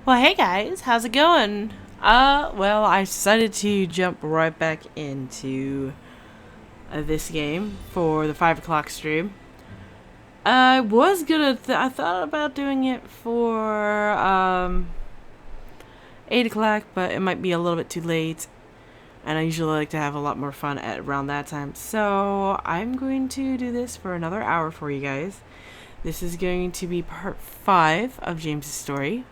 Well, hey guys, how's it going? Well, I decided to jump right back into this game for the 5 o'clock stream. I was gonna, I thought about doing it for 8 o'clock, but it might be a little bit too late. And I usually like to have a lot more fun at around that time. So I'm going to do this for another hour for you guys. This is going to be part 5 of James's story.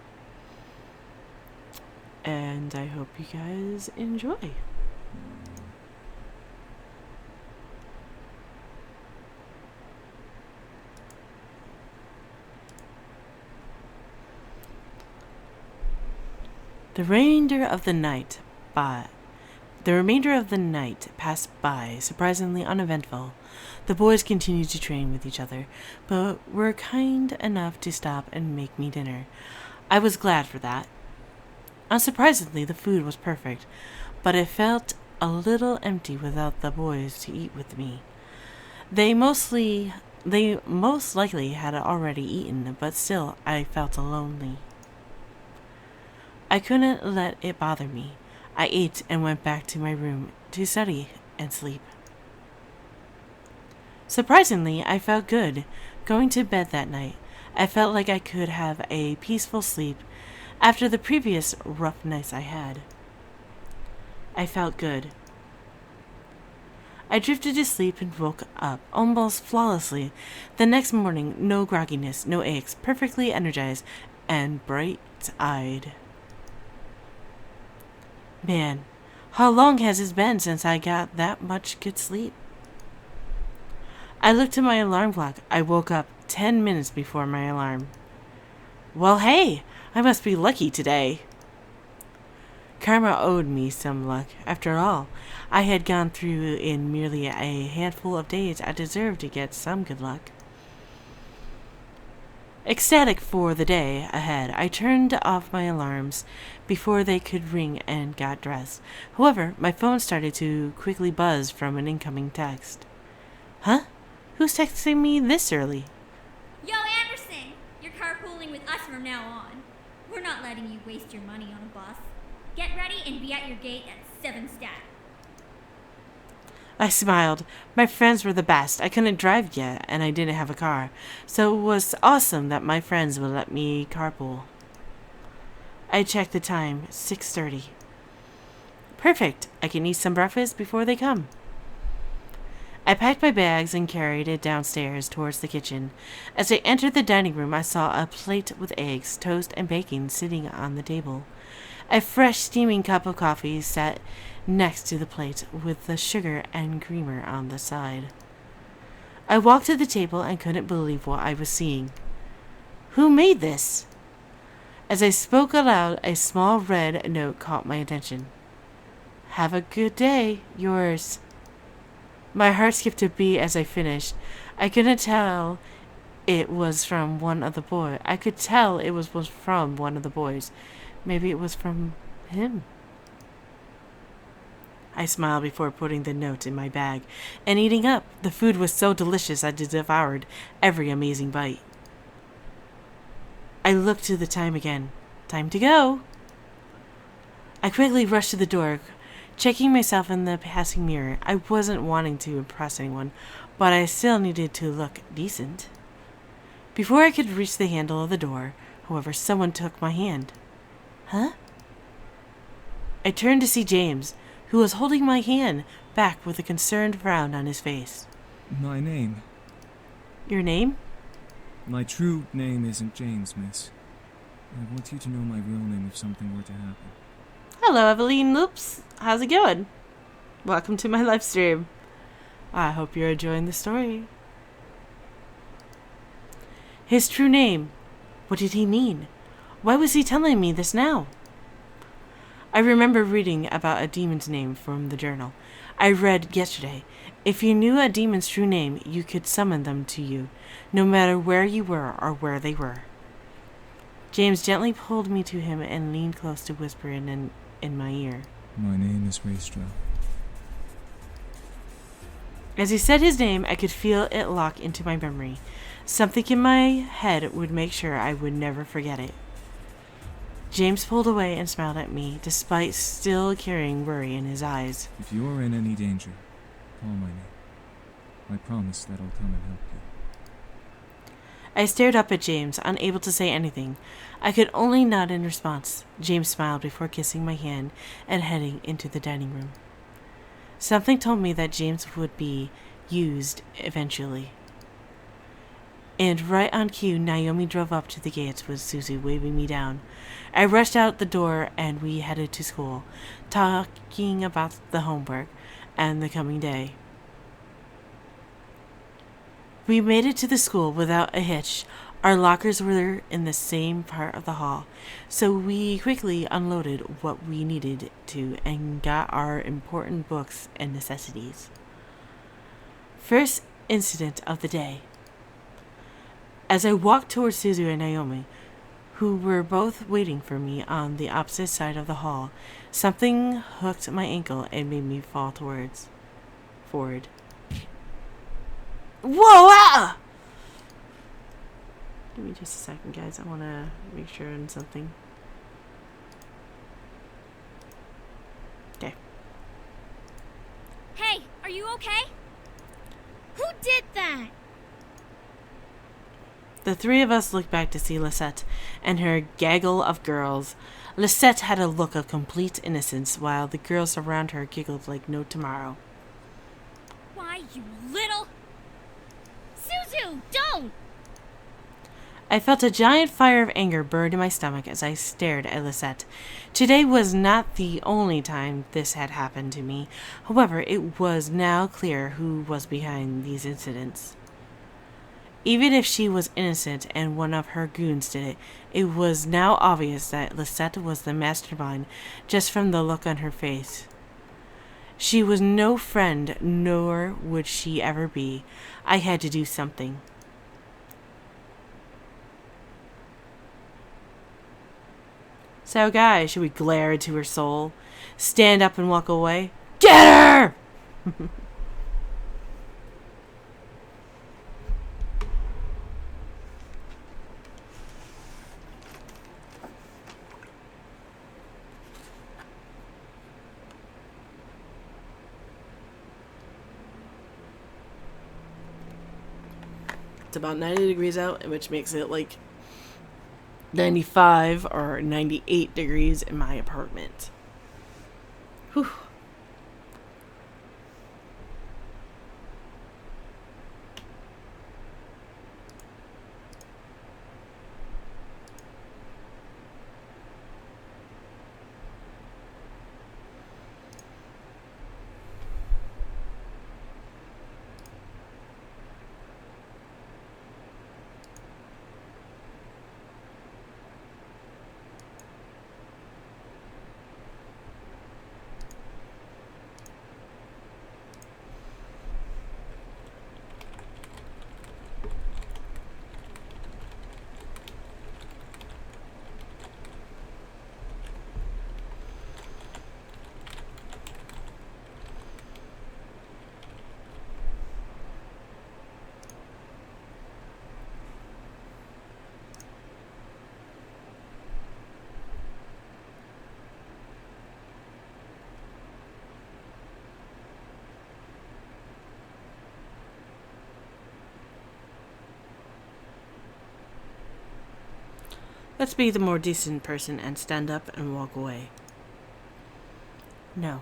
And I hope you guys enjoy. The remainder of the night passed by, surprisingly uneventful. The boys continued to train with each other, but were kind enough to stop and make me dinner. I was glad for that. Unsurprisingly, the food was perfect, but it felt a little empty without the boys to eat with me. They most likely had already eaten, but still I felt lonely. I couldn't let it bother me. I ate and went back to my room to study and sleep. Surprisingly, I felt good going to bed that night. I felt like I could have a peaceful sleep after the previous rough nights I had. I felt good. I drifted to sleep and woke up almost flawlessly. The next morning, no grogginess, no aches, perfectly energized and bright-eyed. Man, how long has it been since I got that much good sleep? I looked at my alarm clock. I woke up 10 minutes before my alarm. Well, hey, I must be lucky today. Karma owed me some luck. After all, I had gone through in merely a handful of days. I deserved to get some good luck. Ecstatic for the day ahead, I turned off my alarms before they could ring and got dressed. However, my phone started to quickly buzz from an incoming text. Huh? Who's texting me this early? Yo, Anderson! You're carpooling with us from now on. We're not letting you waste your money on a bus. Get ready and be at your gate at 7 stat. I smiled. My friends were the best. I couldn't drive yet, and I didn't have a car, so it was awesome that my friends would let me carpool. I checked the time, 6:30. Perfect. I can eat some breakfast before they come. I packed my bags and carried it downstairs towards the kitchen. As I entered the dining room, I saw a plate with eggs, toast, and bacon sitting on the table. A fresh, steaming cup of coffee sat next to the plate with the sugar and creamer on the side. I walked to the table and couldn't believe what I was seeing. Who made this? As I spoke aloud, a small red note caught my attention. Have a good day, yours. My heart skipped a beat as I finished. I couldn't tell it was from one of the boys. I could tell it was from one of the boys. Maybe it was from him. I smiled before putting the note in my bag and eating up. The food was so delicious I devoured every amazing bite. I looked to the time again. Time to go. I quickly rushed to the door, checking myself in the passing mirror. I wasn't wanting to impress anyone, but I still needed to look decent. Before I could reach the handle of the door, however, someone took my hand. Huh? I turned to see James, who was holding my hand back with a concerned frown on his face. My name? Your name? My true name isn't James, miss. I want you to know my real name if something were to happen. Hello, Eveline Loops. How's it going? Welcome to my live stream. I hope you're enjoying the story. His true name. What did he mean? Why was he telling me this now? I remember reading about a demon's name from the journal. I read yesterday. If you knew a demon's true name, you could summon them to you, no matter where you were or where they were. James gently pulled me to him and leaned close to whisper in my ear. My name is Raystra. As he said his name, I could feel it lock into my memory. Something in my head would make sure I would never forget it. James pulled away and smiled at me, despite still carrying worry in his eyes. If you are in any danger, call my name. I promise that I'll come and help you. I stared up at James, unable to say anything. I could only nod in response. James smiled before kissing my hand and heading into the dining room. Something told me that James would be used eventually. And right on cue, Naomi drove up to the gates with Susie waving me down. I rushed out the door and we headed to school, talking about the homework and the coming day. We made it to the school without a hitch. Our lockers were in the same part of the hall, so we quickly unloaded what we needed to and got our important books and necessities. First incident of the day. As I walked towards Suzu and Naomi, who were both waiting for me on the opposite side of the hall, something hooked my ankle and made me fall forward. Whoa! Ah! Give me just a second, guys. I want to make sure I'm something. Okay. Hey, are you okay? Who did that? The three of us looked back to see Lisette and her gaggle of girls. Lisette had a look of complete innocence, while the girls around her giggled like no tomorrow. Why, you little... Suzu, don't! I felt a giant fire of anger burn in my stomach as I stared at Lisette. Today was not the only time this had happened to me. However, it was now clear who was behind these incidents. Even if she was innocent and one of her goons did it, it was now obvious that Lisette was the mastermind just from the look on her face. She was no friend, nor would she ever be. I had to do something. So guys, should we glare into her soul? Stand up and walk away? Get her! It's about 90 degrees out, which makes it like 95 or 98 degrees in my apartment. Whew. Let's be the more decent person and stand up and walk away. No.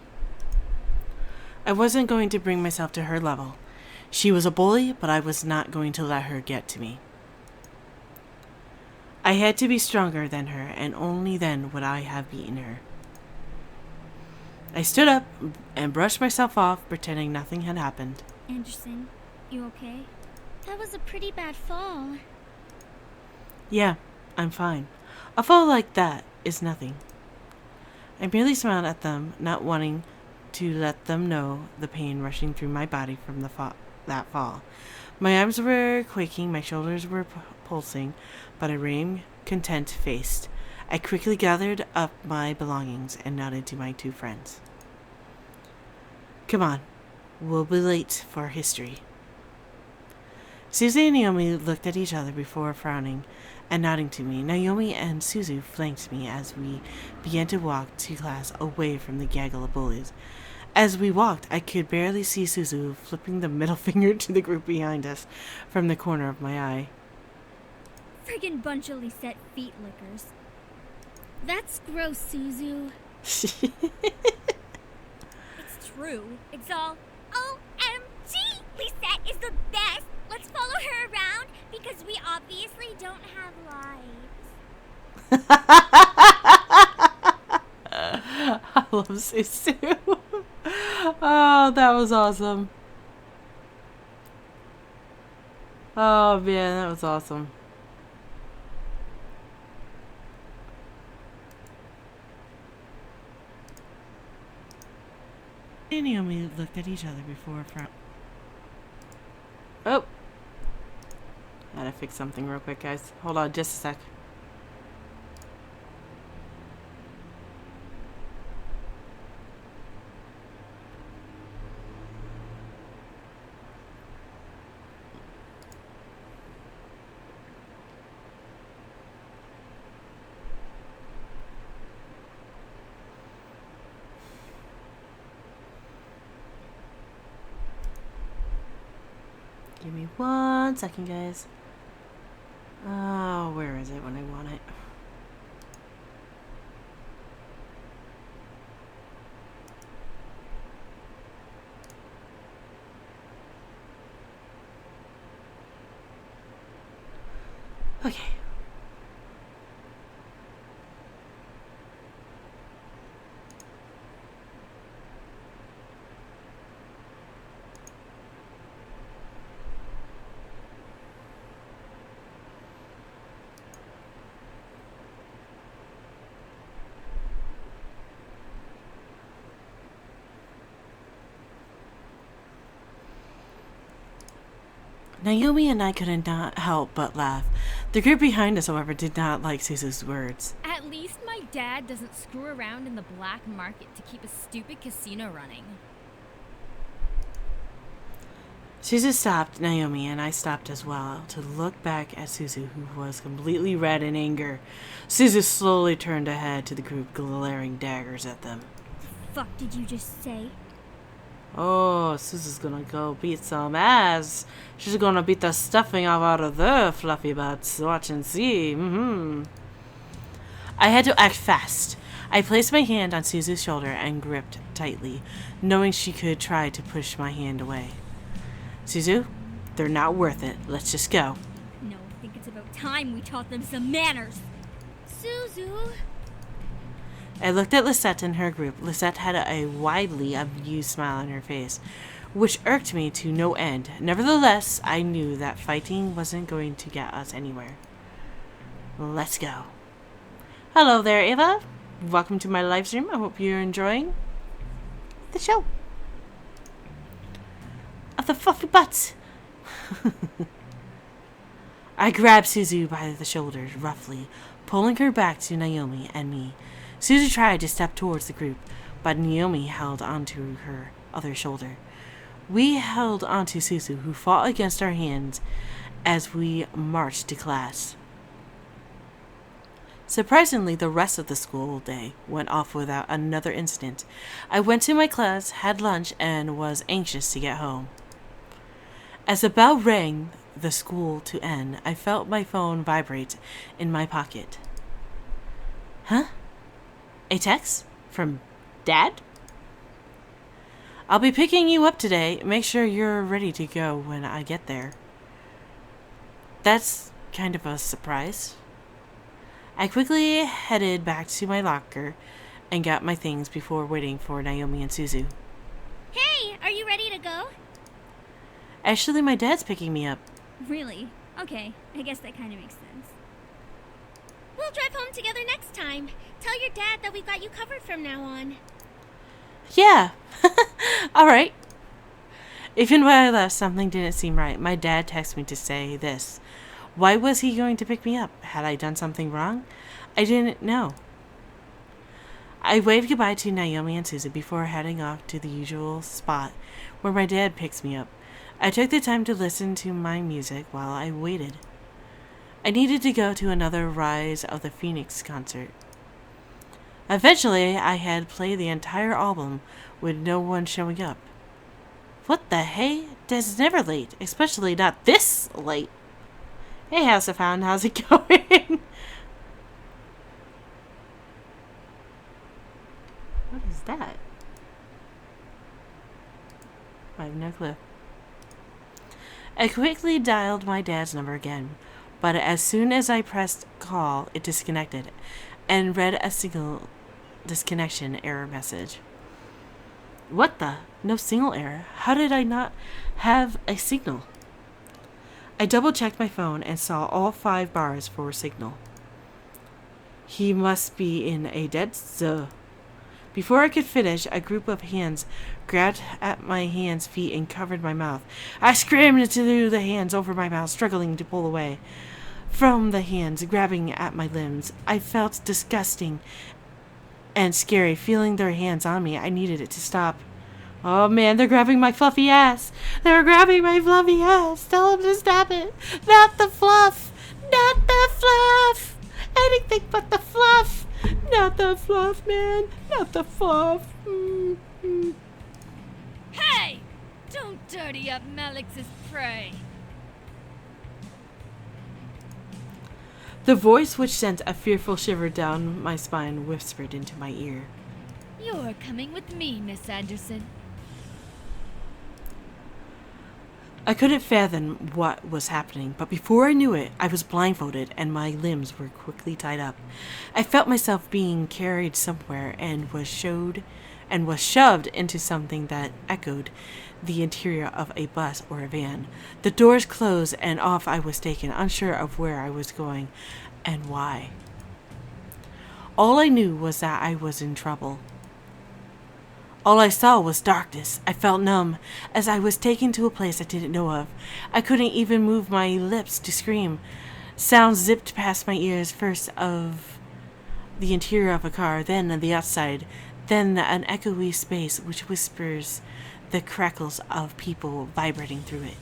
I wasn't going to bring myself to her level. She was a bully, but I was not going to let her get to me. I had to be stronger than her, and only then would I have beaten her. I stood up and brushed myself off, pretending nothing had happened. Anderson, you okay? That was a pretty bad fall. Yeah, I'm fine. A fall like that is nothing. I merely smiled at them, not wanting to let them know the pain rushing through my body from that fall. My arms were quaking, my shoulders were pulsing, but I remained content-faced. I quickly gathered up my belongings and nodded to my two friends. Come on, we'll be late for history. Susie and Naomi looked at each other before frowning. and nodding to me. Naomi and Suzu flanked me as we began to walk to class away from the gaggle of bullies. As we walked, I could barely see Suzu flipping the middle finger to the group behind us from the corner of my eye. Friggin' bunch of Lisette feet lickers. That's gross, Suzu. It's true. It's all OMG! Lisette is the best! Let's follow her around because we obviously don't have lives. I love Suzu. Oh, that was awesome. Oh man, that was awesome. And Naomi looked at each other before front. Oh. I gotta fix something real quick, guys. Hold on just a sec. Give me 1 second, guys. Oh, where is it when I want it? Okay. Naomi and I couldn't not help but laugh. The group behind us, however, did not like Suzu's words. At least my dad doesn't screw around in the black market to keep a stupid casino running. Suzu stopped Naomi, and I stopped as well to look back at Suzu, who was completely red in anger. Suzu slowly turned ahead to the group, glaring daggers at them. Fuck did you just say? Oh, Suzu's gonna go beat some ass. She's gonna beat the stuffing out of the fluffy butts. Watch and see. I had to act fast. I placed my hand on Suzu's shoulder and gripped tightly, knowing she could try to push my hand away. Suzu, they're not worth it. Let's just go. No, I think it's about time we taught them some manners. Suzu! I looked at Lisette and her group. Lisette had a widely amused smile on her face, which irked me to no end. Nevertheless, I knew that fighting wasn't going to get us anywhere. Let's go. Hello there, Ava. Welcome to my live stream. I hope you're enjoying the show. Of the fluffy butts. I grabbed Suzu by the shoulders roughly, pulling her back to Naomi and me. Suzu tried to step towards the group, but Naomi held onto her other shoulder. We held onto Suzu, who fought against our hands as we marched to class. Surprisingly, the rest of the school day went off without another incident. I went to my class, had lunch, and was anxious to get home. As the bell rang the school to end, I felt my phone vibrate in my pocket. Huh? A text? From Dad? I'll be picking you up today. Make sure you're ready to go when I get there. That's kind of a surprise. I quickly headed back to my locker and got my things before waiting for Naomi and Suzu. Hey, are you ready to go? Actually, my dad's picking me up. Really? Okay, I guess that kind of makes sense. We'll drive home together next time. Tell your dad that we've got you covered from now on. Yeah. Alright. Even when I left, something didn't seem right. My dad texted me to say this. Why was he going to pick me up? Had I done something wrong? I didn't know. I waved goodbye to Naomi and Suzu before heading off to the usual spot where my dad picks me up. I took the time to listen to my music while I waited. I needed to go to another Rise of the Phoenix concert. Eventually, I had played the entire album with no one showing up. What the hey? This never late, especially not this late. Hey, House of Hound, how's it going? What is that? I have no clue. I quickly dialed my dad's number again, but as soon as I pressed call, it disconnected and read a single disconnection error message. What the? No signal error? How did I not have a signal? I double-checked my phone and saw all 5 bars for signal. He must be in a dead zone. Before I could finish, a group of hands grabbed at my hands, feet, and covered my mouth. I screamed into the hands over my mouth, struggling to pull away from the hands grabbing at my limbs. I felt disgusting and scary, feeling their hands on me. I needed it to stop. Oh man, they're grabbing my fluffy ass. They're grabbing my fluffy ass. Tell them to stop it. Not the fluff. Not the fluff. Anything but the fluff. Not the fluff, man. Not the fluff. Hey! Don't dirty up Melix's prey. The voice, which sent a fearful shiver down my spine, whispered into my ear. You're coming with me, Miss Anderson. I couldn't fathom what was happening, but before I knew it, I was blindfolded and my limbs were quickly tied up. I felt myself being carried somewhere and was shoved into something that echoed the interior of a bus or a van. The doors closed and off I was taken, unsure of where I was going and why. All I knew was that I was in trouble. All I saw was darkness. I felt numb as I was taken to a place I didn't know of. I couldn't even move my lips to scream. Sounds zipped past my ears, first of the interior of a car, then the outside, then an echoey space which whispers the crackles of people vibrating through it.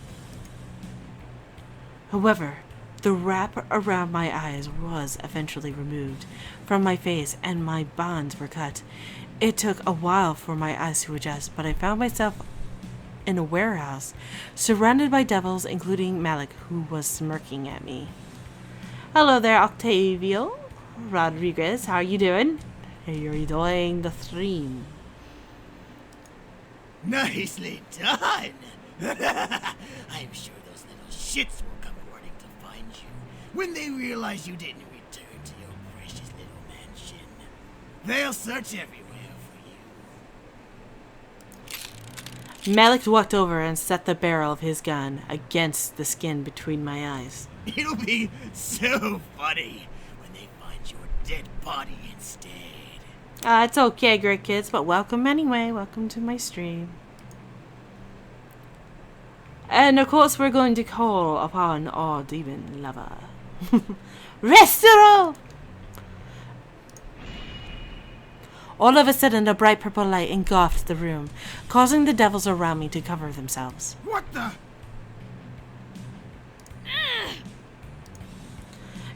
However, the wrap around my eyes was eventually removed from my face and my bonds were cut. It took a while for my eyes to adjust, but I found myself in a warehouse, surrounded by devils, including Malik, who was smirking at me. Hello there, Octavio Rodriguez. How are you doing? You're enjoying the stream. Nicely done! I'm sure those little shits will come running to find you when they realize you didn't return to your precious little mansion. They'll search everywhere for you. Malik walked over and set the barrel of his gun against the skin between my eyes. It'll be so funny when they find your dead body instead. It's okay, great kids, but welcome anyway. Welcome to my stream. And of course, we're going to call upon our demon lover. Restero! All of a sudden, a bright purple light engulfed the room, causing the devils around me to cover themselves. What the?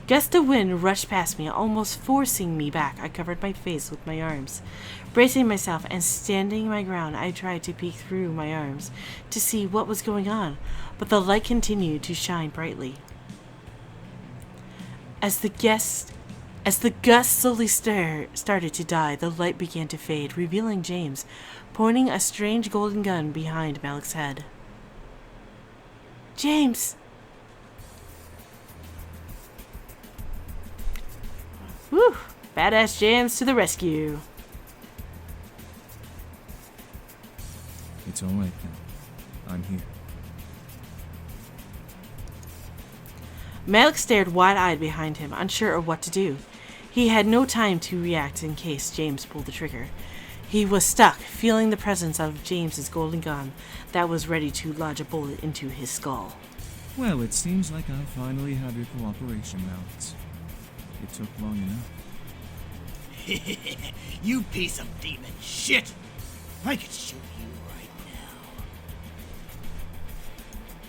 Gusts of wind rushed past me, almost forcing me back. I covered my face with my arms. Bracing myself and standing my ground, I tried to peek through my arms to see what was going on, but the light continued to shine brightly. As the gust slowly started to die, the light began to fade, revealing James, pointing a strange golden gun behind Malik's head. James! Whew! Badass James to the rescue. It's all right then. I'm here. Malik stared wide-eyed behind him, unsure of what to do. He had no time to react in case James pulled the trigger. He was stuck, feeling the presence of James's golden gun that was ready to lodge a bullet into his skull. Well, it seems like I finally have your cooperation, Alex. It took long enough. You piece of demon shit! I could shoot you right now.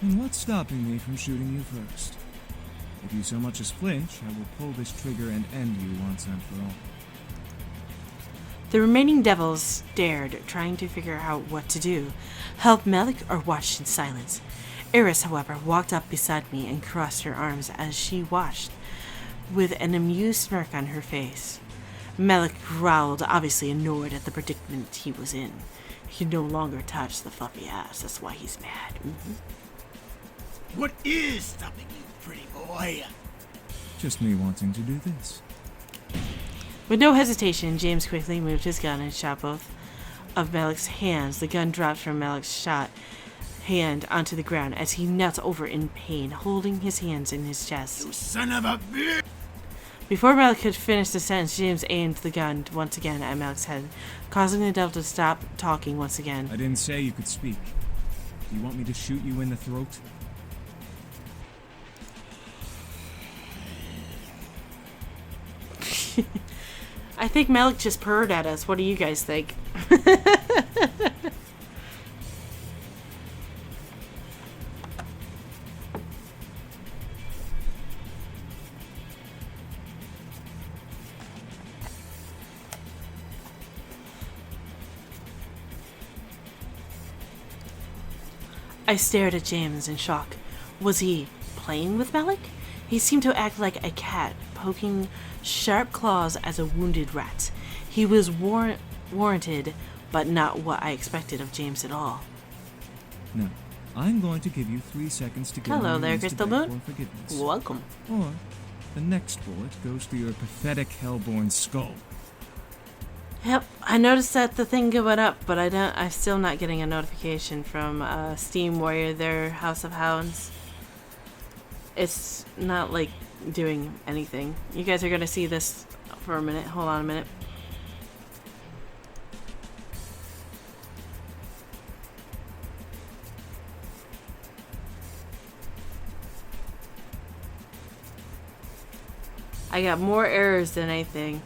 And what's stopping me from shooting you first? If you so much as flinch, I will pull this trigger and end you once and for all. The remaining devils stared, trying to figure out what to do. Help Malik or watch in silence. Iris, however, walked up beside me and crossed her arms as she watched, with an amused smirk on her face. Malik growled, obviously annoyed at the predicament he was in. He could no longer touch the fluffy ass. That's why he's mad. What is stopping you, pretty boy? Just me wanting to do this. With no hesitation, James quickly moved his gun and shot both of Malik's hands. The gun dropped from Malik's shot hand onto the ground as he knelt over in pain, holding his hands in his chest. You son of a bitch! Before Malik could finish the sentence, James aimed the gun once again at Malik's head, causing the devil to stop talking once again. I didn't say you could speak. Do you want me to shoot you in the throat? I think Malik just purred at us. What do you guys think? I stared at James in shock. Was he playing with Malik? He seemed to act like a cat, poking sharp claws at a wounded rat. He was warranted, but not what I expected of James at all. No. I'm going to give you 3 seconds to get Hello on your there, knees to Crystal beg Moon. for forgiveness. Welcome. Or the next bullet goes through your pathetic hellborn skull. Yep, I noticed that the thing went up, but I'm still not getting a notification from Steam Warrior, their House of Hounds. It's not like doing anything. You guys are gonna see this for a minute. Hold on a minute. I got more errors than anything.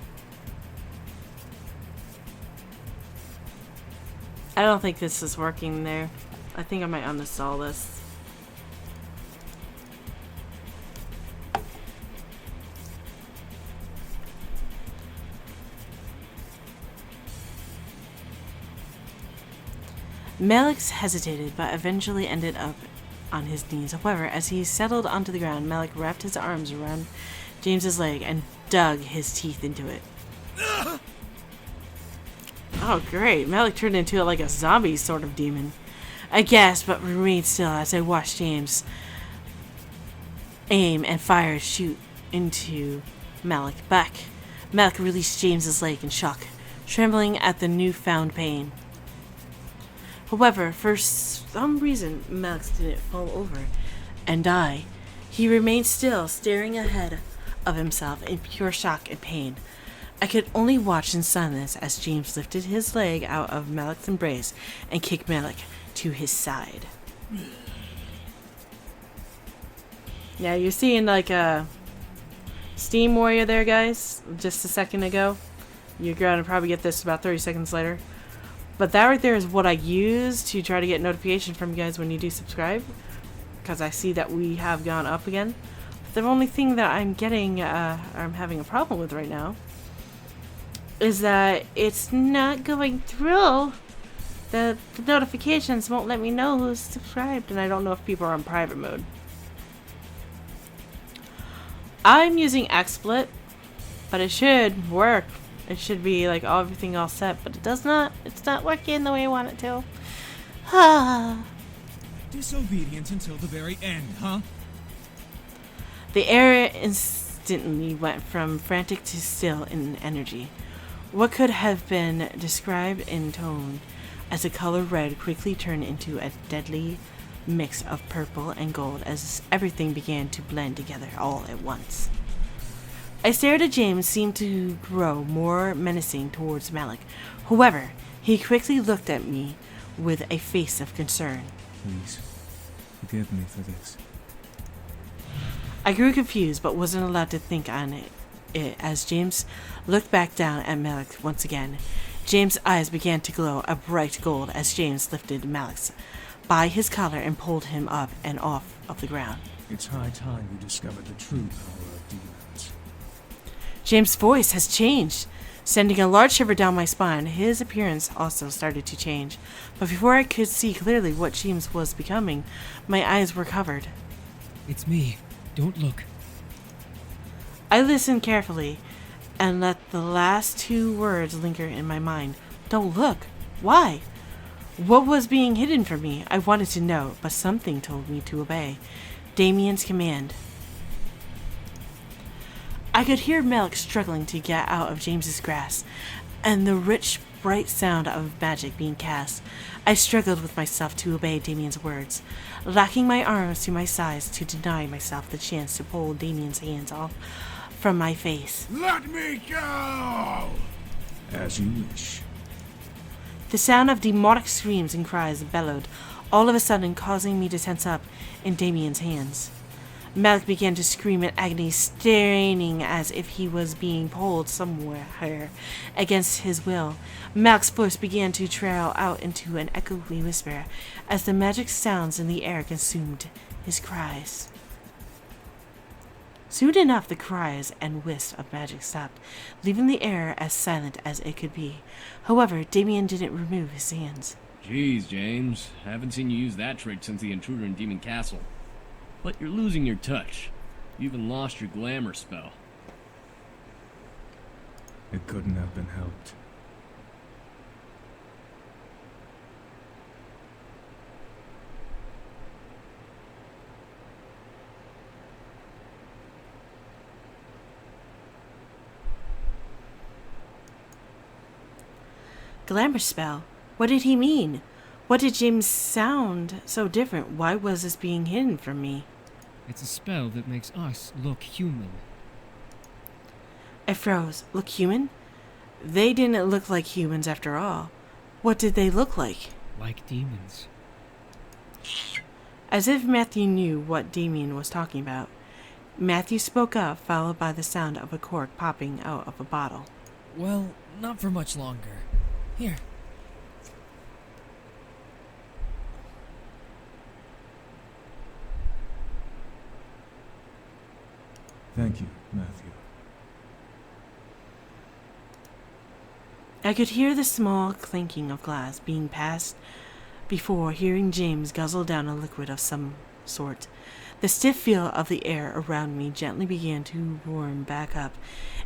I don't think this is working there. I think I might uninstall this. Malik hesitated, but eventually ended up on his knees. However, as he settled onto the ground, Malik wrapped his arms around James's leg and dug his teeth into it. Oh, great. Malik turned into like a zombie sort of demon. I gasped, but remained still as I watched James aim and fire shoot into Malik. Back. Malik released James's leg in shock, trembling at the newfound pain. However, for some reason, Malik didn't fall over and die. He remained still, staring ahead of himself in pure shock and pain. I could only watch in silence as James lifted his leg out of Malik's embrace and kicked Malik to his side. Yeah, you're seeing like a Steam Warrior there, guys, just a second ago. You're gonna probably get this about 30 seconds later. But that right there is what I use to try to get notification from you guys when you do subscribe, because I see that we have gone up again. The only thing that I'm getting, or I'm having a problem with right now, is that it's not going through. The notifications won't let me know who's subscribed, and I don't know if people are on private mode. I'm using XSplit, but it should work. It should be like everything all set, but it does not. It's not working the way I want it to. Disobedient until the very end, huh? The air instantly went from frantic to still in energy. What could have been described in tone as a color red quickly turned into a deadly mix of purple and gold as everything began to blend together all at once. I stared at James, seemed to grow more menacing towards Malik. However, he quickly looked at me with a face of concern. Please, forgive me for this. I grew confused, but wasn't allowed to think on it as James looked back down at Malik once again. James' eyes began to glow a bright gold as James lifted Malik's by his collar and pulled him up and off of the ground. It's high time you discovered the true power of demons. James' voice has changed, sending a large shiver down my spine. His appearance also started to change, but before I could see clearly what James was becoming, my eyes were covered. It's me. Don't look. I listened carefully and let the last two words linger in my mind. Don't look. Why? What was being hidden from me? I wanted to know, but something told me to obey Damien's command. I could hear Melik struggling to get out of James's grasp, and the rich, bright sound of magic being cast. I struggled with myself to obey Damien's words, locking my arms to my sides to deny myself the chance to pull Damien's hands off from my face. Let me go! As you wish. The sound of demonic screams and cries bellowed, all of a sudden causing me to tense up in Damien's hands. Melik began to scream in agony, straining as if he was being pulled somewhere against his will. Melik's voice began to trail out into an echoey whisper as the magic sounds in the air consumed his cries. Soon enough, the cries and wisps of magic stopped, leaving the air as silent as it could be. However, Damien didn't remove his hands. Jeez, James. Haven't seen you use that trick since the intruder in Demon Castle. But you're losing your touch. You even lost your glamour spell. It couldn't have been helped. Glamour spell? What did he mean? What did James sound so different? Why was this being hidden from me? It's a spell that makes us look human. I froze. Look human? They didn't look like humans after all. What did they look like? Like demons. As if Matthew knew what Damien was talking about, Matthew spoke up, followed by the sound of a cork popping out of a bottle. Well, not for much longer. Here. Thank you, Matthew. I could hear the small clinking of glass being passed before hearing James guzzle down a liquid of some sort. The stiff feel of the air around me gently began to warm back up,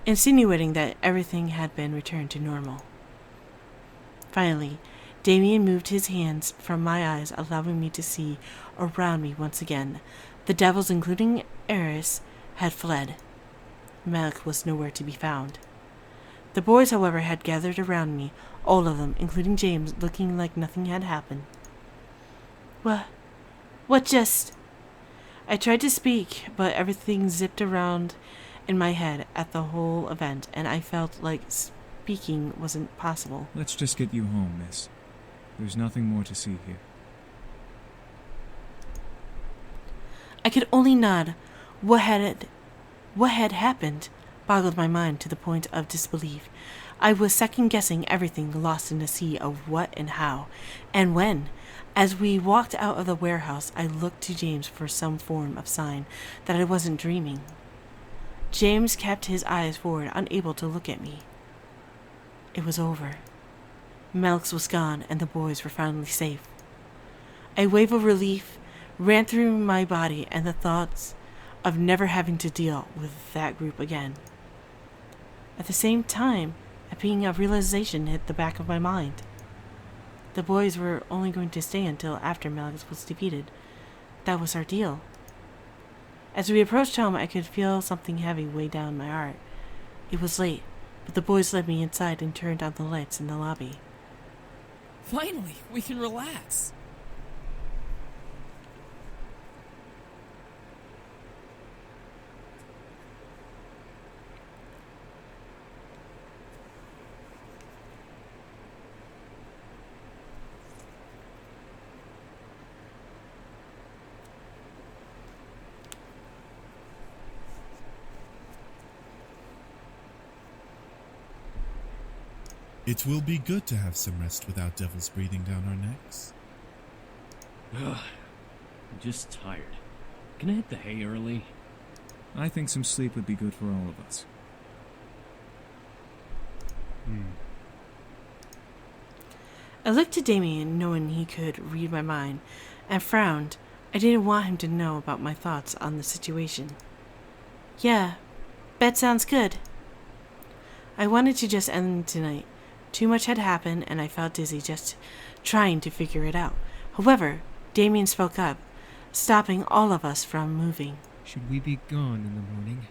insinuating that everything had been returned to normal. Finally, Damien moved his hands from my eyes, allowing me to see around me once again. The devils, including Eris, had fled. Melik was nowhere to be found. The boys, however, had gathered around me, all of them, including James, looking like nothing had happened. What just... I tried to speak, but everything zipped around in my head at the whole event, and I felt like speaking wasn't possible. Let's just get you home, miss. There's nothing more to see here. I could only nod. What had happened boggled my mind to the point of disbelief. I was second-guessing everything, lost in a sea of what and how and when. As we walked out of the warehouse, I looked to James for some form of sign that I wasn't dreaming. James kept his eyes forward, unable to look at me. It was over. Melik's was gone, and the boys were finally safe. A wave of relief ran through my body, and the thoughts of never having to deal with that group again. At the same time, a pang of realization hit the back of my mind. The boys were only going to stay until after Melik was defeated. That was our deal. As we approached home, I could feel something heavy weigh down my heart. It was late, but the boys led me inside and turned on the lights in the lobby. Finally, we can relax. It will be good to have some rest without devils breathing down our necks. I'm just tired. Can I hit the hay early? I think some sleep would be good for all of us. I looked at Damien, knowing he could read my mind, and frowned. I didn't want him to know about my thoughts on the situation. Yeah, bed sounds good. I wanted to just end tonight. Too much had happened, and I felt dizzy just trying to figure it out. However, Damien spoke up, stopping all of us from moving. Should we be gone in the morning?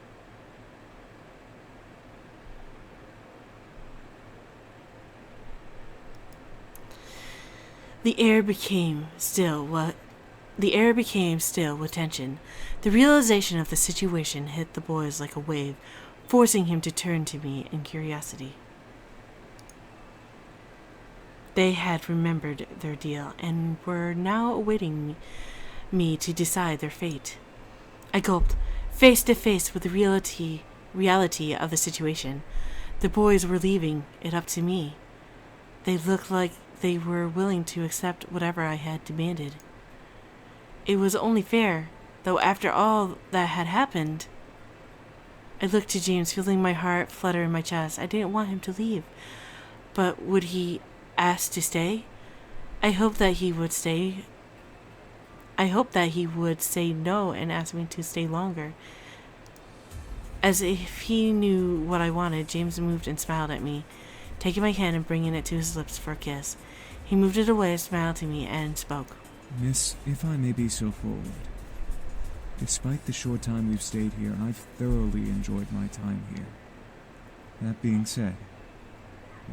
The air became still with tension. The realization of the situation hit the boys like a wave, forcing him to turn to me in curiosity. They had remembered their deal and were now awaiting me to decide their fate. I gulped, face to face with the reality of the situation. The boys were leaving it up to me. They looked like they were willing to accept whatever I had demanded. It was only fair, though after all that had happened. I looked to James, feeling my heart flutter in my chest. I didn't want him to leave, but would he ask to stay? I hoped that he would stay. I hoped that he would say no and ask me to stay longer. As if he knew what I wanted, James moved and smiled at me, taking my hand and bringing it to his lips for a kiss. He moved it away, smiled to me, and spoke. Miss, if I may be so forward, despite the short time we've stayed here, I've thoroughly enjoyed my time here. That being said,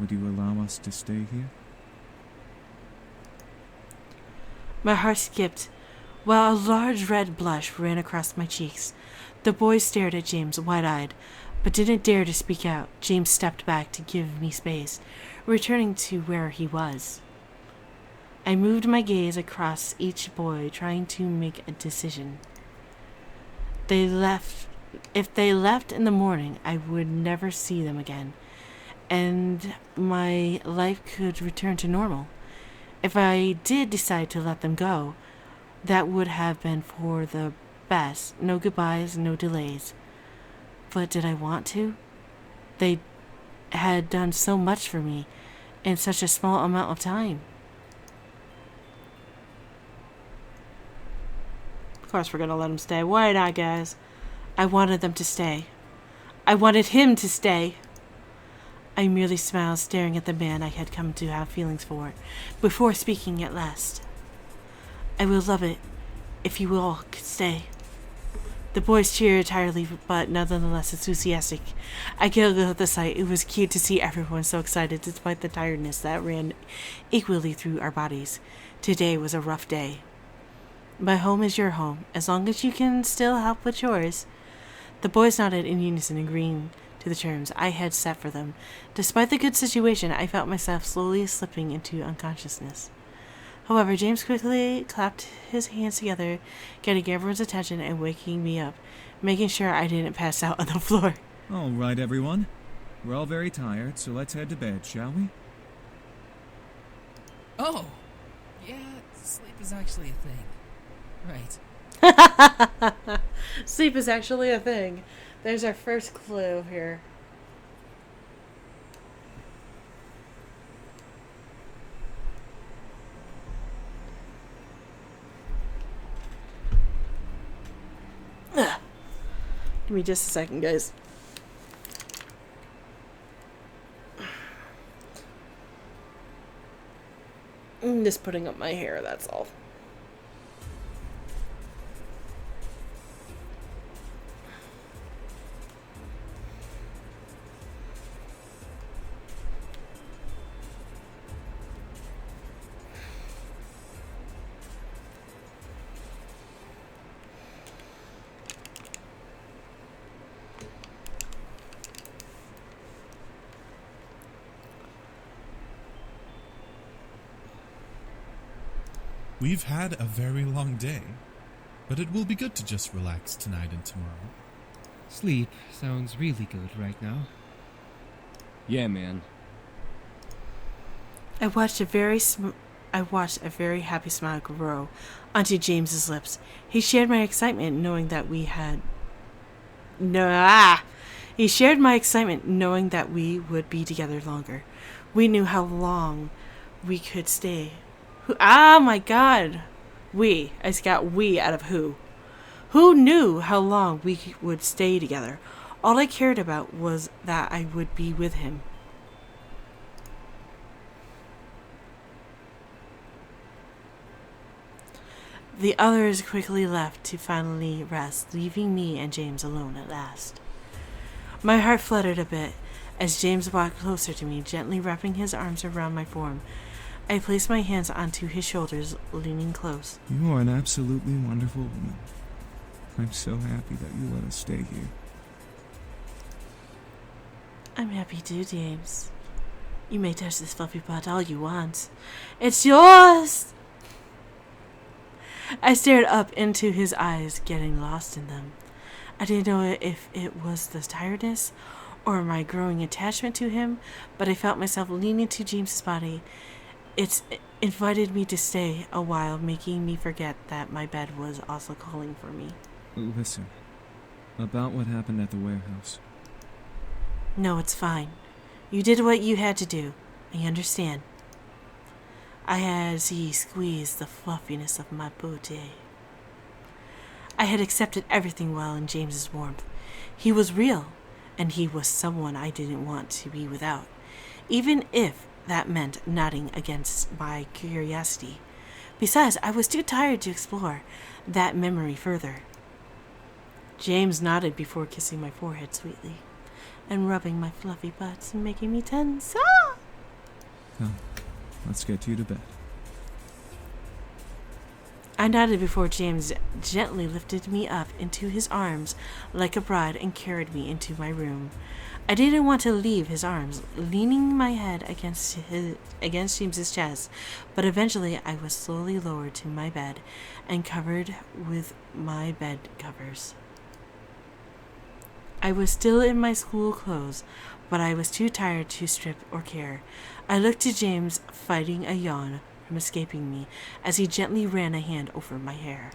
would you allow us to stay here? My heart skipped, while a large red blush ran across my cheeks. The boys stared at James, wide-eyed, but didn't dare to speak out. James stepped back to give me space, returning to where he was. I moved my gaze across each boy, trying to make a decision. If they left in the morning, I would never see them again, and my life could return to normal. If I did decide to let them go, that would have been for the best. No goodbyes, no delays. But did I want to? They had done so much for me in such a small amount of time. Of course we're gonna let them stay. Why not, guys? I wanted them to stay. I wanted him to stay. I merely smiled, staring at the man I had come to have feelings for, before speaking at last. I would love it if you all could stay. The boys cheered tiredly, but nonetheless enthusiastic. I giggled at the sight. It was cute to see everyone so excited, despite the tiredness that ran equally through our bodies. Today was a rough day. My home is your home, as long as you can still help with chores. The boys nodded in unison, agreeing to the terms I had set for them. Despite the good situation, I felt myself slowly slipping into unconsciousness. However, James quickly clapped his hands together, getting everyone's attention and waking me up, making sure I didn't pass out on the floor. All right, everyone. We're all very tired, so let's head to bed, shall we? Oh! Yeah, sleep is actually a thing. Right. Sleep is actually a thing. There's our first clue here. Ugh. Give me just a second, guys. I'm just putting up my hair, that's all. We've had a very long day, but it will be good to just relax tonight and tomorrow. Sleep sounds really good right now. Yeah, man. I watched a very I watched a very happy smile grow onto James's lips. He shared my excitement knowing that we had He shared my excitement knowing that we would be together longer. We knew how long we could stay. Oh my god. I just got we out of who. Who knew how long we would stay together? All I cared about was that I would be with him. The others quickly left to finally rest, leaving me and James alone at last. My heart fluttered a bit as James walked closer to me, gently wrapping his arms around my form. I placed my hands onto his shoulders, leaning close. You are an absolutely wonderful woman. I'm so happy that you let us stay here. I'm happy too, James. You may touch this fluffy butt all you want. It's yours! I stared up into his eyes, getting lost in them. I didn't know if it was the tiredness or my growing attachment to him, but I felt myself leaning to James's body. It invited me to stay a while, making me forget that my bed was also calling for me. Listen, about what happened at the warehouse. No, it's fine. You did what you had to do. I understand. I had to squeeze the fluffiness of my booty. I had accepted everything well in James's warmth. He was real, and he was someone I didn't want to be without, even if that meant nodding against my curiosity. Besides, I was too tired to explore that memory further. James nodded before kissing my forehead sweetly and rubbing my fluffy butts and making me tense. Ah! Come, let's get you to bed. I nodded before James gently lifted me up into his arms like a bride and carried me into my room. I didn't want to leave his arms, leaning my head against James's chest, but eventually I was slowly lowered to my bed and covered with my bed covers. I was still in my school clothes, but I was too tired to strip or care. I looked to James, fighting a yawn from escaping me, as he gently ran a hand over my hair.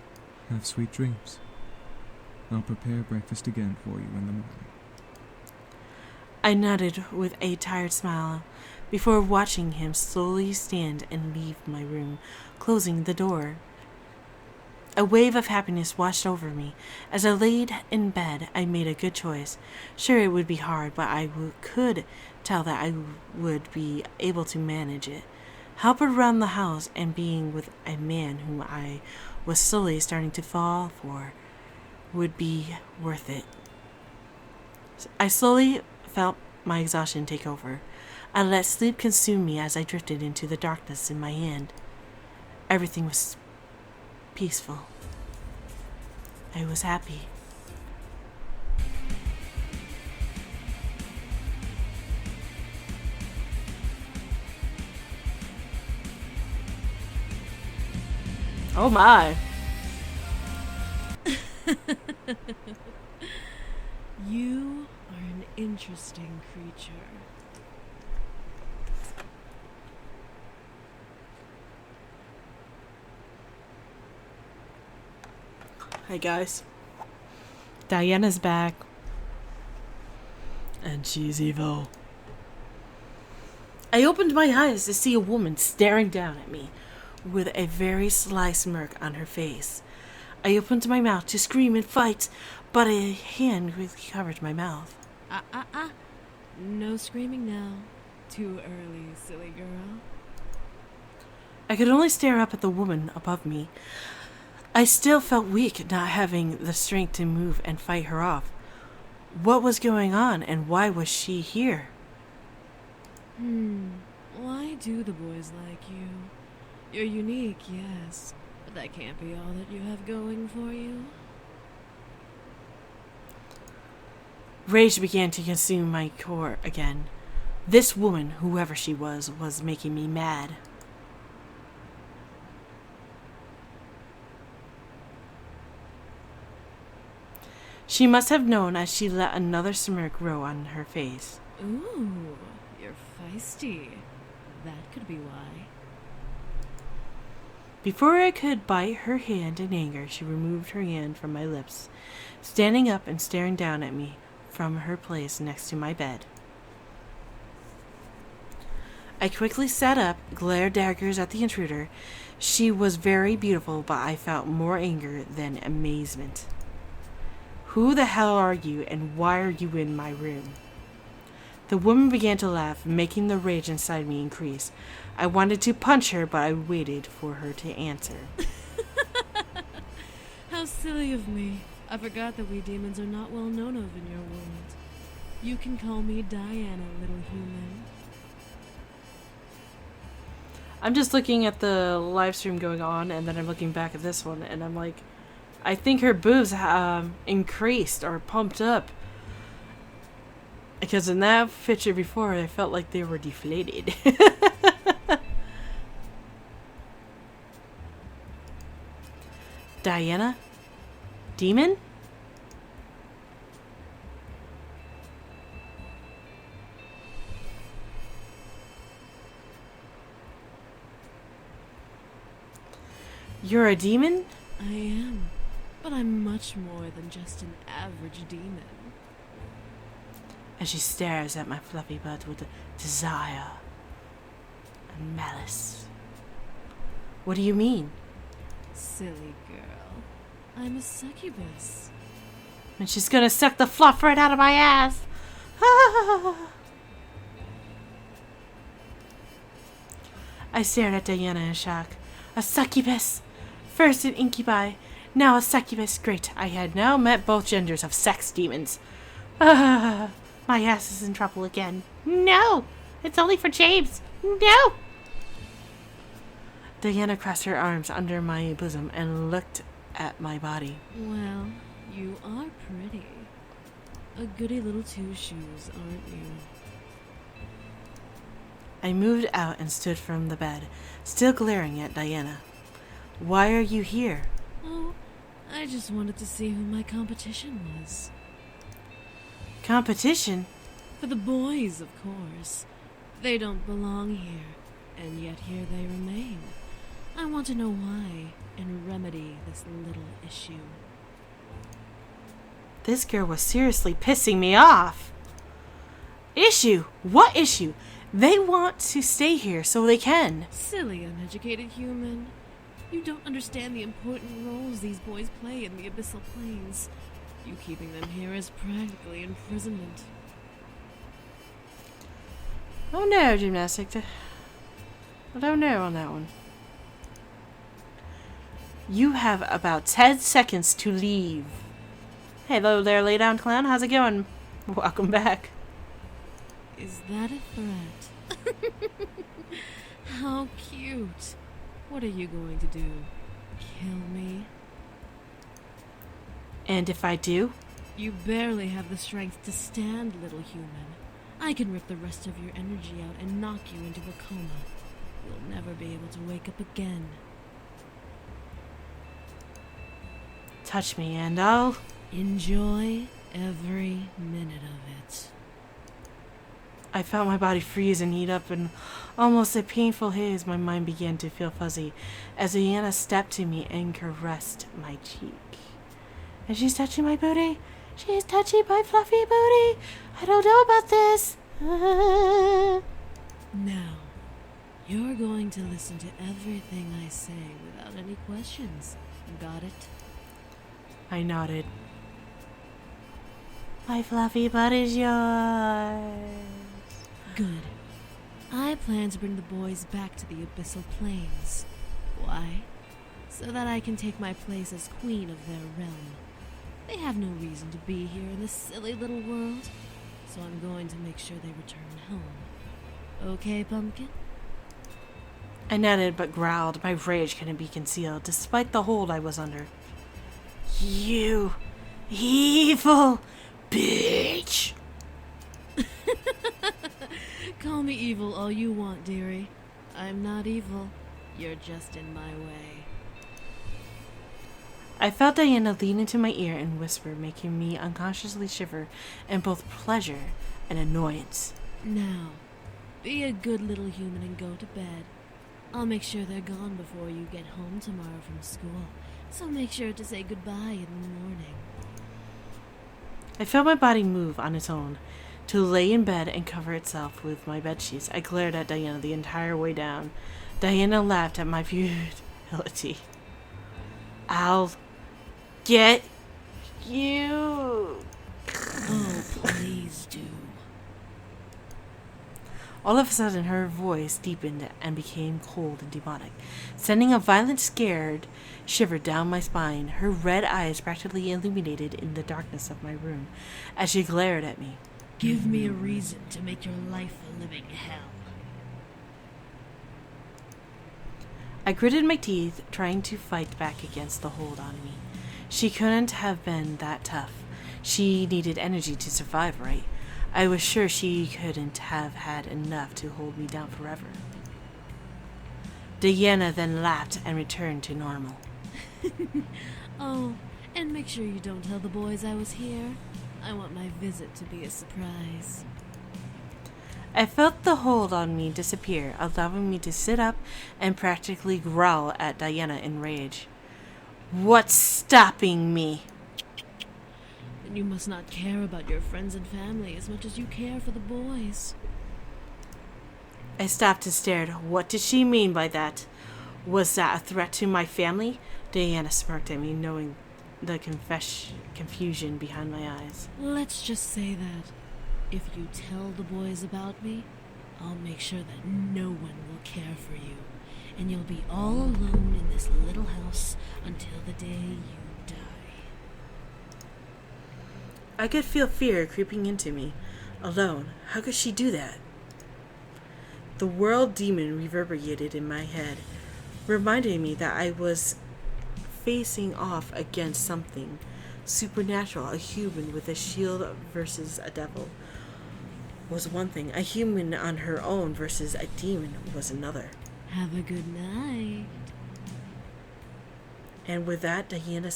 Have sweet dreams. I'll prepare breakfast again for you in the morning. I nodded with a tired smile before watching him slowly stand and leave my room, closing the door. A wave of happiness washed over me. As I laid in bed, I made a good choice. Sure, it would be hard, but I could tell that I would be able to manage it. Help around the house and being with a man whom I was slowly starting to fall for would be worth it. I slowly felt my exhaustion take over. I let sleep consume me as I drifted into the darkness in my hand. Everything was peaceful. I was happy. Oh my. You are an interesting creature. Hey guys. Diana's back. And she's evil. I opened my eyes to see a woman staring down at me with a very sly smirk on her face. I opened my mouth to scream and fight, but a hand quickly covered my mouth. No screaming now. Too early, silly girl. I could only stare up at the woman above me. I still felt weak, not having the strength to move and fight her off. What was going on, and why was she here? Why do the boys like you? You're unique, yes, but that can't be all that you have going for you. Rage began to consume my core again. This woman, whoever she was making me mad. She must have known, as she let another smirk grow on her face. Ooh, you're feisty. That could be why. Before I could bite her hand in anger, she removed her hand from my lips, standing up and staring down at me from her place next to my bed. I quickly sat up, glared daggers at the intruder. She was very beautiful, but I felt more anger than amazement. Who the hell are you, and why are you in my room? The woman began to laugh, making the rage inside me increase. I wanted to punch her, but I waited for her to answer. How silly of me. I forgot that we demons are not well known of in your world. You can call me Diana, little human. I'm just looking at the live stream going on, and then I'm looking back at this one, and I'm like, I think her boobs increased or pumped up. Because in that picture before, I felt like they were deflated. Diana? Demon? You're a demon? I am, but I'm much more than just an average demon. As she stares at my fluffy butt with desire and malice. What do you mean? Silly girl. I'm a succubus. And she's gonna suck the fluff right out of my ass. I stared at Diana in shock. A succubus! First an incubi, now a succubus. Great, I had now met both genders of sex demons. My ass is in trouble again. No! It's only for James! No! Diana crossed her arms under my bosom and looked at my body. Well, you are pretty. A goody little two shoes, aren't you? I moved out and stood from the bed, still glaring at Diana. Why are you here? Oh, I just wanted to see who my competition was. Competition? For the boys, of course. They don't belong here, and yet here they remain. I want to know why, and remedy this little issue. This girl was seriously pissing me off. Issue? What issue? They want to stay here so they can. Silly, uneducated human. You don't understand the important roles these boys play in the abyssal planes. You keeping them here is practically imprisonment. Oh no, gymnastic. I don't know on that one. You have about 10 seconds to leave. Hello there, lay down clown. How's it going? Welcome back. Is that a threat? How cute. What are you going to do? Kill me? And if I do? You barely have the strength to stand, little human. I can rip the rest of your energy out and knock you into a coma. You'll never be able to wake up again. Touch me and I'll... Enjoy every minute of it. I felt my body freeze and heat up in almost a painful haze. My mind began to feel fuzzy as Diana stepped to me and caressed my cheek. And she's touching my booty. She's touching my fluffy booty. I don't know about this. Now, you're going to listen to everything I say without any questions. Got it? I nodded. My fluffy butt is yours. Good. I plan to bring the boys back to the abyssal planes. Why? So that I can take my place as queen of their realm. They have no reason to be here in this silly little world, so I'm going to make sure they return home. Okay, Pumpkin? I nodded but growled. My rage couldn't be concealed, despite the hold I was under. You evil bitch! Call me evil all you want, dearie. I'm not evil. You're just in my way. I felt Diana lean into my ear and whisper, making me unconsciously shiver in both pleasure and annoyance. Now, be a good little human and go to bed. I'll make sure they're gone before you get home tomorrow from school, so make sure to say goodbye in the morning. I felt my body move on its own to lay in bed and cover itself with my bedsheets. I glared at Diana the entire way down. Diana laughed at my futility. I'll get you. Oh, please do. All of a sudden, her voice deepened and became cold and demonic, sending a violent, scared shiver down my spine. Her red eyes practically illuminated in the darkness of my room as she glared at me. Give me a reason to make your life a living hell. I gritted my teeth, trying to fight back against the hold on me. She couldn't have been that tough. She needed energy to survive, right? I was sure she couldn't have had enough to hold me down forever. Diana then laughed and returned to normal. Oh, and make sure you don't tell the boys I was here. I want my visit to be a surprise. I felt the hold on me disappear, allowing me to sit up and practically growl at Diana in rage. What's stopping me? Then you must not care about your friends and family as much as you care for the boys. I stopped and stared. What did she mean by that? Was that a threat to my family? Diana smirked at me, knowing the confusion behind my eyes. Let's just say that if you tell the boys about me, I'll make sure that no one will care for you, and you'll be all alone in this little house until the day you die. I could feel fear creeping into me. Alone? How could she do that? The world demon reverberated in my head, reminding me that I was facing off against something supernatural. A human with a shield versus a devil was one thing. A human on her own versus a demon was another. Have a good night. And with that, Diana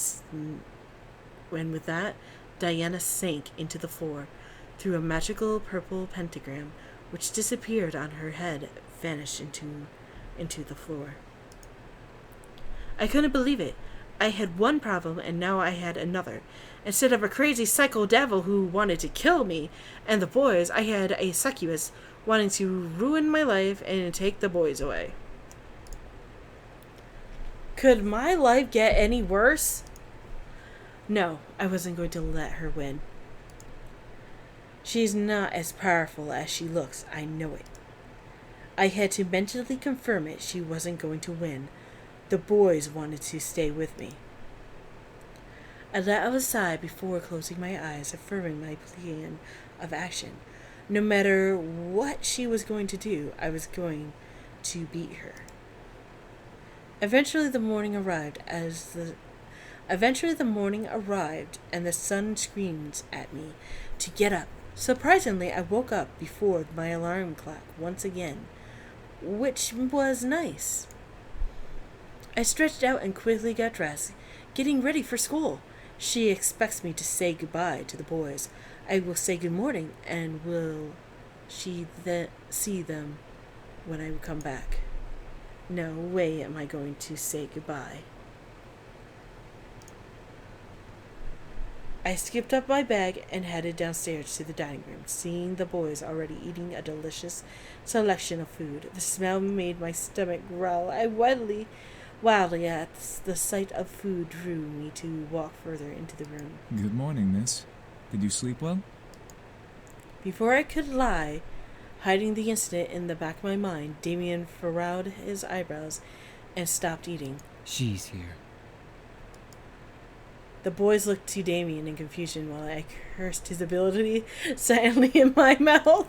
sank into the floor through a magical purple pentagram, which disappeared on her head, vanished into the floor. I couldn't believe it. I had one problem, and now I had another. Instead of a crazy psycho devil who wanted to kill me and the boys, I had a succubus wanting to ruin my life and take the boys away. Could my life get any worse? No, I wasn't going to let her win. She's not as powerful as she looks, I know it. I had to mentally confirm it. She wasn't going to win. The boys wanted to stay with me. I let out a sigh before closing my eyes, affirming my plan of action. No matter what she was going to do, I was going to beat her. Eventually the morning arrived and the sun screamed at me to get up. Surprisingly, I woke up before my alarm clock once again, which was nice. I stretched out and quickly got dressed, getting ready for school. She expects me to say goodbye to the boys. I will say good morning, and will she then see them when I come back? No way am I going to say goodbye. I skipped up my bag and headed downstairs to the dining room, seeing the boys already eating a delicious selection of food. The smell made my stomach growl. I wildly at the sight of food drew me to walk further into the room. Good morning, miss. Did you sleep well? Before I could lie, hiding the incident in the back of my mind, Damien furrowed his eyebrows and stopped eating. She's here. The boys looked to Damien in confusion while I cursed his ability silently in my mouth.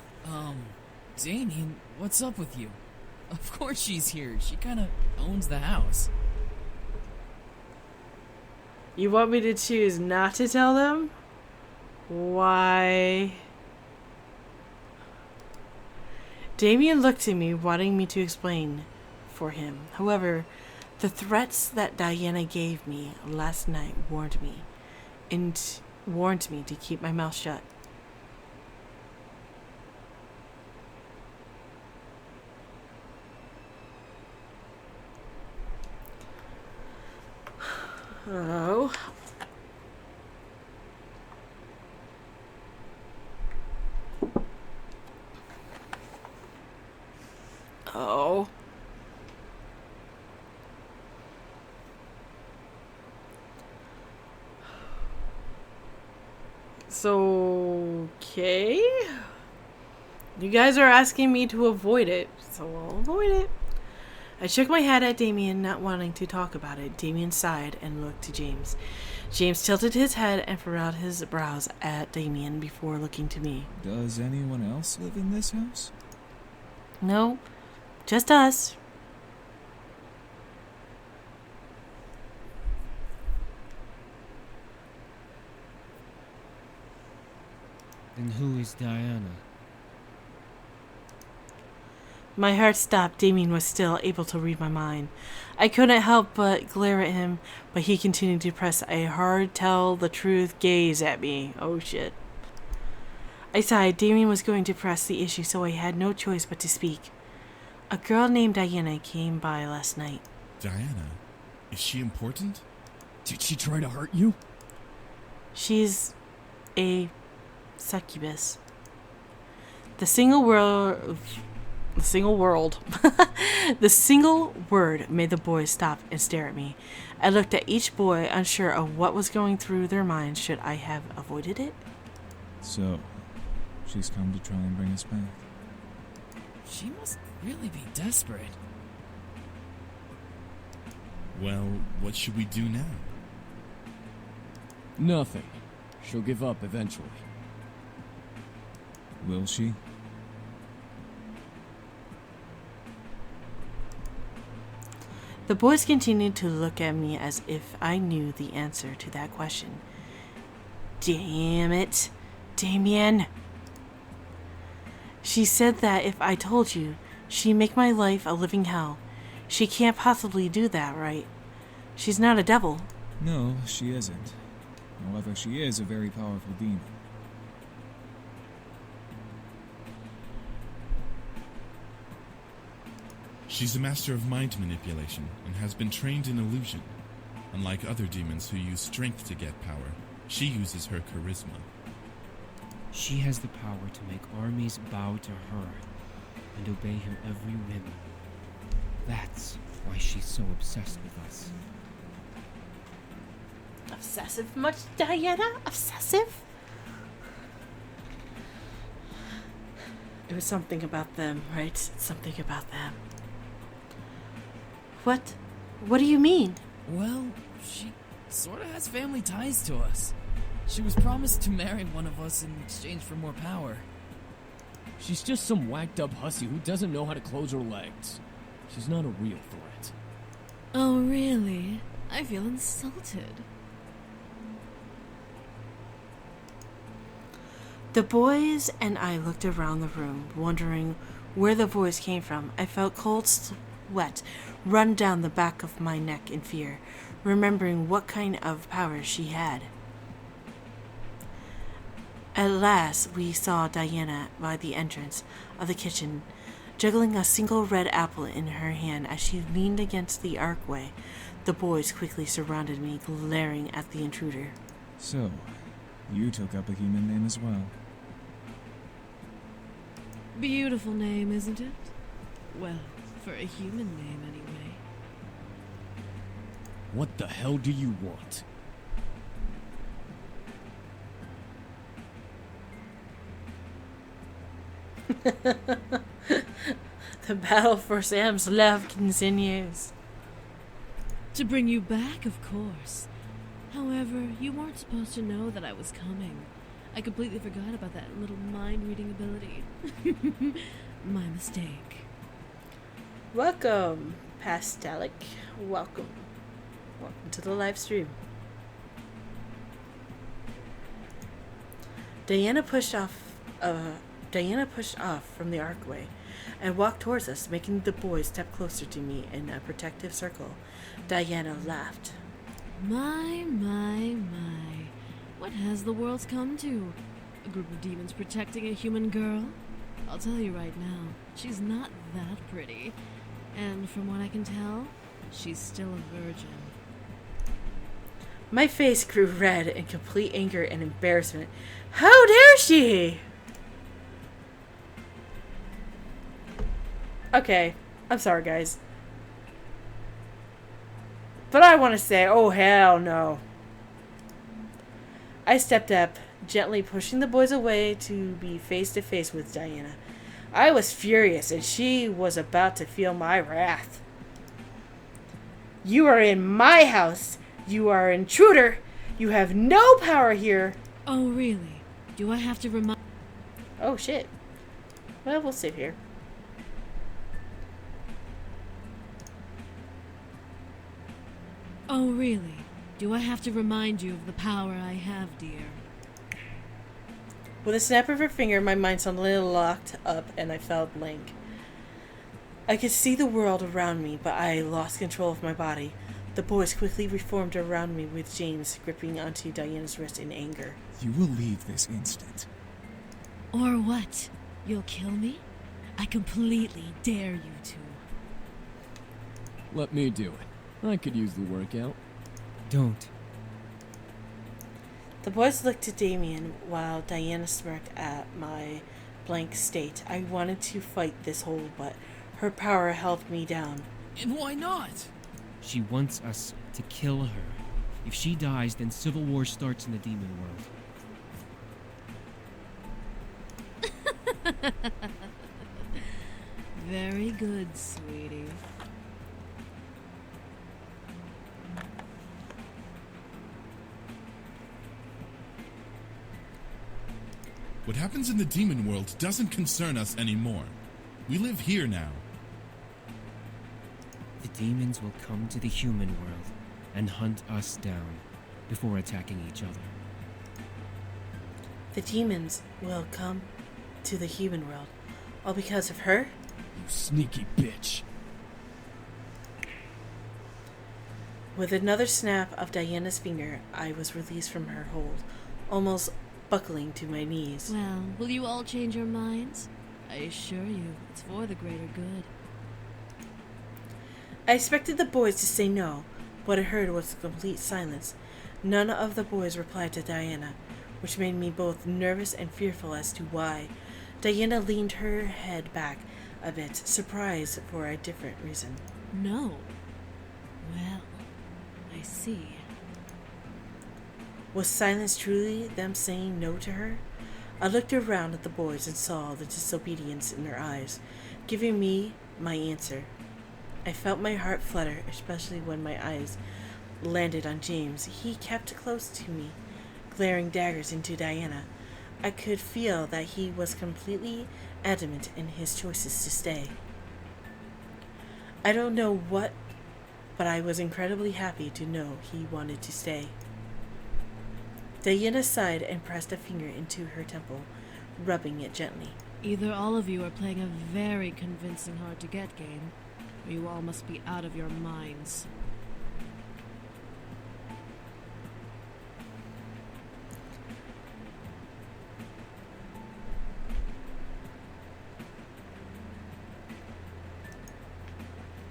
Damien, what's up with you? Of course she's here. She kinda owns the house. You want me to choose not to tell them? Why? Damien looked at me, wanting me to explain for him. However, the threats that Diana gave me last night warned me to keep my mouth shut. Oh. Oh. So, okay. You guys are asking me to avoid it, so I'll avoid it. I shook my head at Damien, not wanting to talk about it. Damien sighed and looked to James. James tilted his head and furrowed his brows at Damien before looking to me. Does anyone else live in this house? No, just us. Then who is Diana? My heart stopped. Damien was still able to read my mind. I couldn't help but glare at him, but he continued to press a hard tell-the-truth gaze at me. Oh, shit. I sighed. Damien was going to press the issue, so I had no choice but to speak. A girl named Diana came by last night. Diana? Is she important? Did she try to hurt you? She's a succubus. The single word made the boys stop and stare at me. I looked at each boy, unsure of what was going through their minds. Should I have avoided it? So, she's come to try and bring us back. She must really be desperate. Well, what should we do now? Nothing. She'll give up eventually. Will she? The boys continued to look at me as if I knew the answer to that question. Damn it, Damien. She said that if I told you, she'd make my life a living hell. She can't possibly do that, right? She's not a devil. No, she isn't. However, she is a very powerful demon. She's a master of mind manipulation and has been trained in illusion. Unlike other demons who use strength to get power, she uses her charisma. She has the power to make armies bow to her and obey her every whim. That's why she's so obsessed with us. Obsessive much, Diana? Obsessive? It was something about them, right? Something about them. What? What do you mean? Well, she sort of has family ties to us. She was promised to marry one of us in exchange for more power. She's just some whacked up hussy who doesn't know how to close her legs. She's not a real threat. Oh, really? I feel insulted. The boys and I looked around the room, wondering where the voice came from. I felt cold sweat run down the back of my neck in fear, remembering what kind of powers she had. At last, we saw Diana by the entrance of the kitchen, juggling a single red apple in her hand as she leaned against the archway. The boys quickly surrounded me, glaring at the intruder. So, you took up a human name as well. Beautiful name, isn't it? Well, for a human name, anyway. What the hell do you want? The battle for Sam's love continues. To bring you back, of course. However, you weren't supposed to know that I was coming. I completely forgot about that little mind-reading ability. My mistake. Welcome, Pastelic. Welcome. Welcome to the live stream. Diana pushed off from the archway and walked towards us, making the boys step closer to me in a protective circle. Diana laughed. My, my. What has the world come to? A group of demons protecting a human girl? I'll tell you right now, she's not that pretty. And from what I can tell, she's still a virgin. My face grew red in complete anger and embarrassment. How dare she? Okay, I'm sorry, guys. But I want to say, oh hell no. I stepped up, gently pushing the boys away to be face to face with Diana. I was furious, and she was about to feel my wrath. You are in my house. You are an intruder. You have no power here. Oh, really? Do I have to remind... Oh, shit. Well, we'll sit here. Oh, really? Do I have to remind you of the power I have, dear? With a snap of her finger, my mind suddenly locked up and I felt blank. I could see the world around me, but I lost control of my body. The boys quickly reformed around me, with James gripping onto Diana's wrist in anger. You will leave this instant. Or what? You'll kill me? I completely dare you to. Let me do it. I could use the workout. Don't. The boys looked at Damien while Diana smirked at my blank state. I wanted to fight this hold, but her power held me down. And why not? She wants us to kill her. If she dies, then civil war starts in the demon world. Very good, sweetie. What happens in the demon world doesn't concern us anymore. We live here now. The demons will come to the human world and hunt us down before attacking each other. The demons will come to the human world, all because of her? You sneaky bitch. With another snap of Diana's finger, I was released from her hold, almost buckling to my knees. Well, will you all change your minds? I assure you, it's for the greater good. I expected the boys to say no. What I heard was a complete silence. None of the boys replied to Diana, which made me both nervous and fearful as to why. Diana leaned her head back a bit, surprised for a different reason. No. Well, I see. Was silence truly them saying no to her? I looked around at the boys and saw the disobedience in their eyes, giving me my answer. I felt my heart flutter, especially when my eyes landed on James. He kept close to me, glaring daggers into Diana. I could feel that he was completely adamant in his choices to stay. I don't know what, but I was incredibly happy to know he wanted to stay. Diana sighed and pressed a finger into her temple, rubbing it gently. Either all of you are playing a very convincing hard-to-get game, or you all must be out of your minds.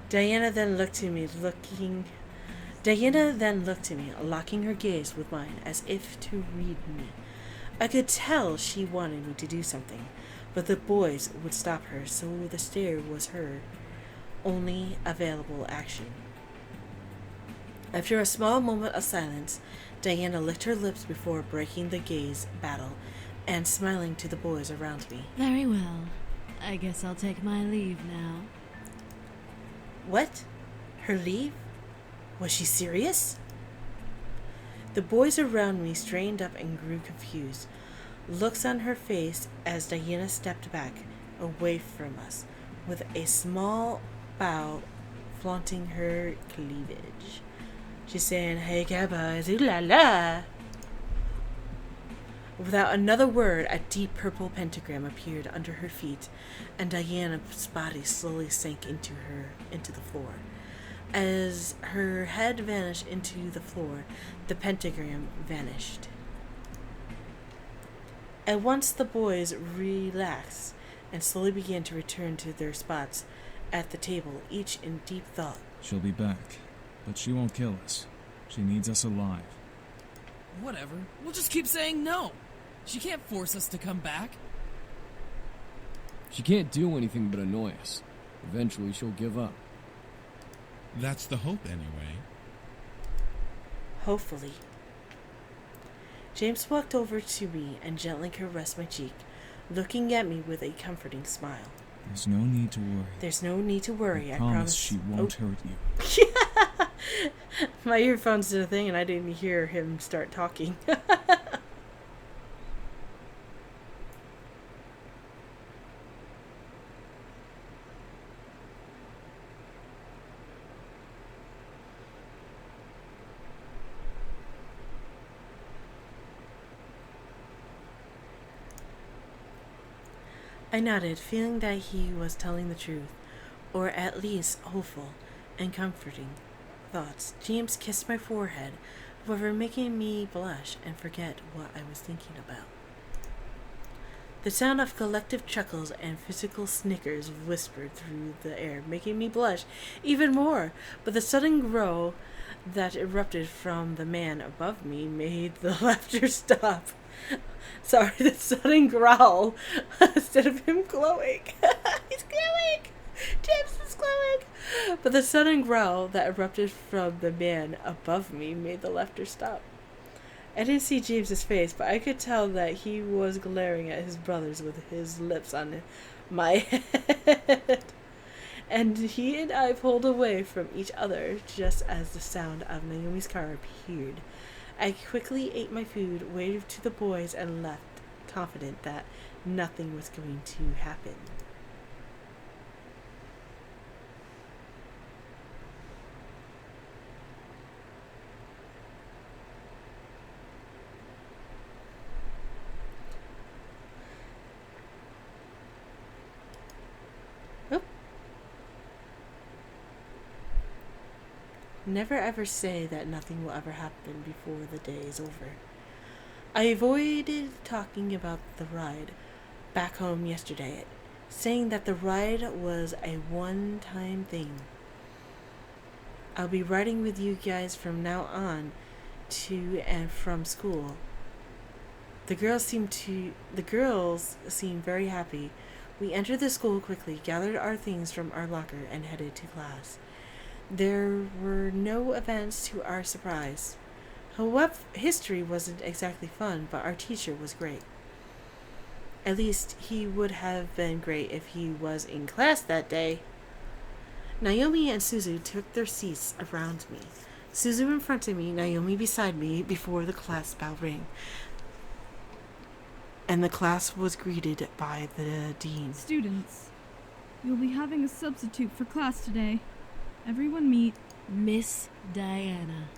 Diana then looked at me, locking her gaze with mine as if to read me. I could tell she wanted me to do something, but the boys would stop her, so the stare was her only available action. After a small moment of silence, Diana licked her lips before breaking the gaze battle and smiling to the boys around me. Very well. I guess I'll take my leave now. What? Her leave? Was she serious? The boys around me strained up and grew confused. Looks on her face as Diana stepped back, away from us, with a small bow flaunting her cleavage. She said, "Hey, guys, ooh la la." Without another word, a deep purple pentagram appeared under her feet, and Diana's body slowly sank into the floor. As her head vanished into the floor, the pentagram vanished. At once the boys relaxed and slowly began to return to their spots at the table, each in deep thought. She'll be back, but she won't kill us. She needs us alive. Whatever. We'll just keep saying no. She can't force us to come back. She can't do anything but annoy us. Eventually, she'll give up. That's the hope, anyway. Hopefully. James walked over to me and gently caressed my cheek, looking at me with a comforting smile. There's no need to worry. There's no need to worry, I I promise she won't hurt you. My earphones did a thing and I didn't hear him start talking. I nodded, feeling that he was telling the truth, or at least hopeful and comforting thoughts. James kissed my forehead, however, making me blush and forget what I was thinking about. The sound of collective chuckles and physical snickers whispered through the air, making me blush even more, but the sudden growl that erupted from the man above me made the laughter stop. Sorry, the sudden growl instead of him glowing. He's glowing! James is glowing! But the sudden growl that erupted from the man above me made the laughter stop. I didn't see James's face, but I could tell that he was glaring at his brothers with his lips on my head. And he and I pulled away from each other just as the sound of Naomi's car appeared. I quickly ate my food, waved to the boys, and left, confident that nothing was going to happen. Never ever say that nothing will ever happen before the day is over. I avoided talking about the ride back home yesterday, saying that the ride was a one-time thing. I'll be riding with you guys from now on to and from school. The girls seemed very happy. We entered the school quickly, gathered our things from our locker, and headed to class. There were no events to our surprise. However, history wasn't exactly fun, but our teacher was great. At least he would have been great if he was in class that day. Naomi and Suzu took their seats around me. Suzu in front of me, Naomi beside me before the class bell rang. And the class was greeted by the dean. Students, you'll be having a substitute for class today. Everyone meet Miss Diana.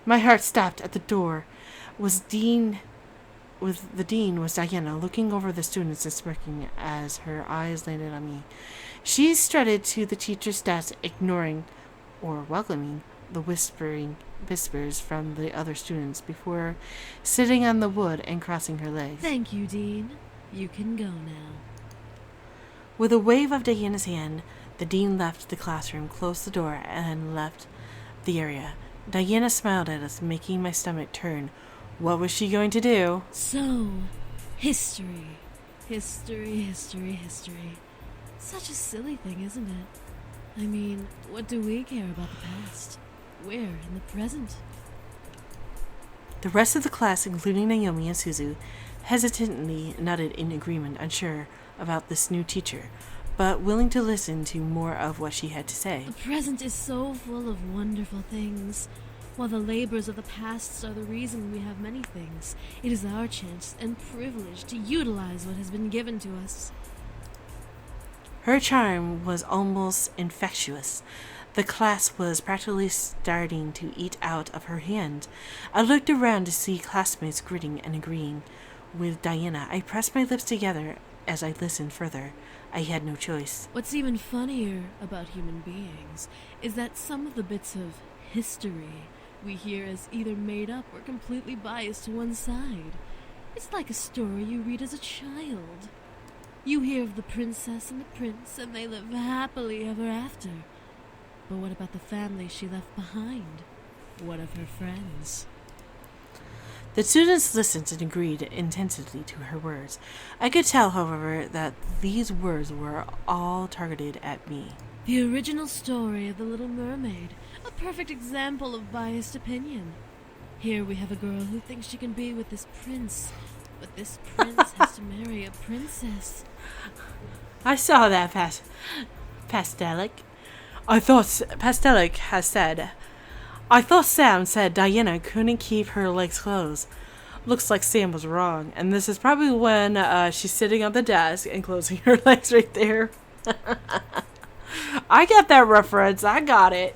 My heart stopped at the door. The dean was Diana, looking over the students and smirking as her eyes landed on me. She strutted to the teacher's desk, ignoring or welcoming the whispers from the other students before sitting on the wood and crossing her legs. Thank you, Dean. You can go now. With a wave of Diana's hand, the dean left the classroom, closed the door, and left the area. Diana smiled at us, making my stomach turn. What was she going to do? So, history. History. Such a silly thing, isn't it? I mean, what do we care about the past? We're in the present. The rest of the class, including Naomi and Suzu, hesitantly nodded in agreement, unsure about this new teacher, but willing to listen to more of what she had to say. The present is so full of wonderful things. While the labors of the past are the reason we have many things, it is our chance and privilege to utilize what has been given to us. Her charm was almost infectious. The class was practically starting to eat out of her hand. I looked around to see classmates grinning and agreeing with Diana. I pressed my lips together as I listened further. I had no choice. What's even funnier about human beings is that some of the bits of history we hear as either made up or completely biased to one side. It's like a story you read as a child. You hear of the princess and the prince, and they live happily ever after. But what about the family she left behind? What of her friends? The students listened and agreed intensely to her words. I could tell, however, that these words were all targeted at me. The original story of The Little Mermaid, a perfect example of biased opinion. Here we have a girl who thinks she can be with this prince, but this prince has to marry a princess. I saw that, Pastelic. Pastelic has said, I thought Sam said Diana couldn't keep her legs closed. Looks like Sam was wrong, and this is probably when she's sitting on the desk and closing her legs right there. I got that reference. I got it.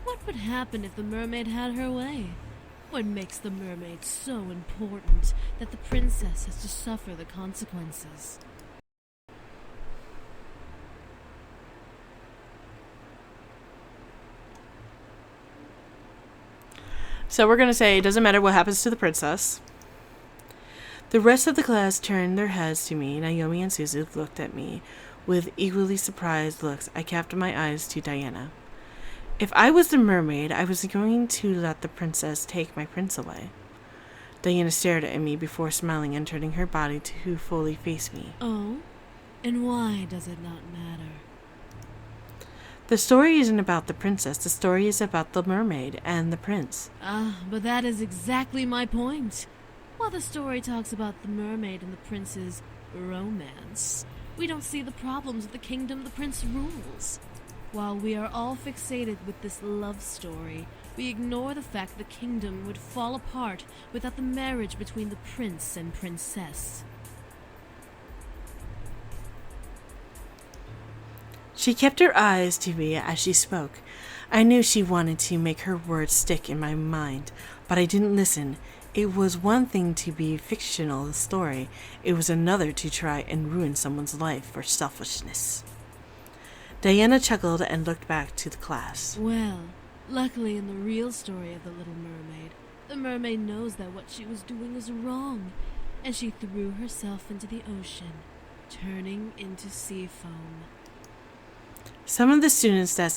What would happen if the mermaid had her way? What makes the mermaid so important that the princess has to suffer the consequences? So we're going to say it doesn't matter what happens to the princess. The rest of the class turned their heads to me. Naomi and Susie looked at me with equally surprised looks. I kept my eyes to Diana. If I was the mermaid, I was going to let the princess take my prince away. Diana stared at me before smiling and turning her body to fully face me. Oh? And why does it not matter? The story isn't about the princess. The story is about the mermaid and the prince. But that is exactly my point. While the story talks about the mermaid and the prince's romance, we don't see the problems of the kingdom the prince rules. While we are all fixated with this love story, we ignore the fact the kingdom would fall apart without the marriage between the prince and princess. She kept her eyes to me as she spoke. I knew she wanted to make her words stick in my mind, but I didn't listen. It was one thing to be fictional story. It was another to try and ruin someone's life for selfishness. Diana chuckled and looked back to the class. Well, luckily in the real story of The Little Mermaid, the mermaid knows that what she was doing was wrong, and she threw herself into the ocean, turning into sea foam. Some of the students that